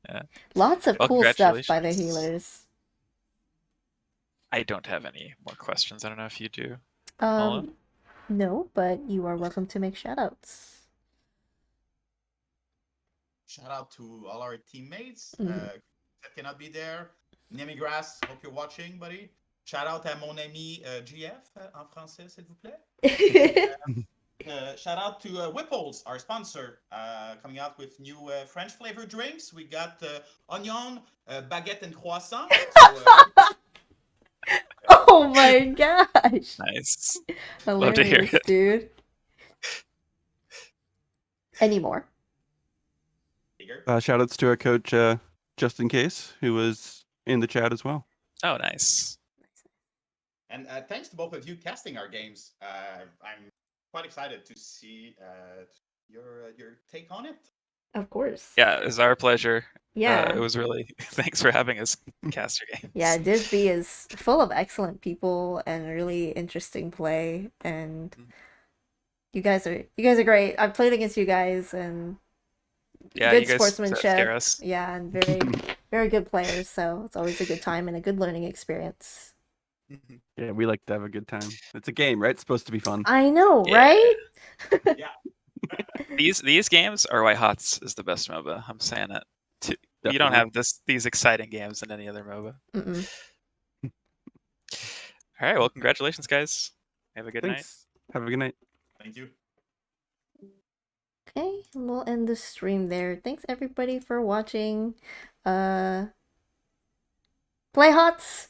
B: Yeah.
A: Lots of
B: Well,
A: cool stuff by the
B: congratulations.
A: healers.
B: I don't have any more questions. I don't know if you do. Paula?
A: No, but you are welcome to make shoutouts.
D: Shout out to all our teammates
A: Mhm.
D: that cannot be there. Nemigras, hope you're watching, buddy. Shout out à mon ami GF en français, s'il vous plaît. Shout out to Whipples, our sponsor, coming out with new French flavored drinks. We got onion, baguette, and croissant. So,
A: Oh my gosh.
B: Nice.
A: Hilarious,
B: Love to hear it.
A: dude. Any more?
E: Shout outs to our coach, just in case, who was in the chat as well.
B: Oh, nice.
D: and thanks to both of you casting our games. I'm quite excited to see your take on it.
A: Of course.
B: Yeah, it was our pleasure.
A: Yeah.
B: It was really thanks for having us cast your games.
A: Yeah, Div B is full of excellent people and really interesting play, and you guys are great. I've played against you guys and
B: Yeah,
A: good
B: you guys
A: sportsmanship.
B: scare us.
A: Yeah, and very good players, so it's always a good time and a good learning experience.
E: Yeah, we like to have a good time. It's a game, right? It's supposed to be fun.
A: I know,
B: Yeah.
A: right?
D: Yeah.
B: These games are why HOTS is the best MOBA. I'm saying it. You don't
E: Definitely.
B: have these exciting games in any other MOBA.
A: Mm-mm.
B: All right, well, congratulations, guys. Have a good night.
E: Thanks. Have a good night.
D: Thank you.
A: Okay, and we'll end the stream there. Thanks everybody for watching. Play HOTS!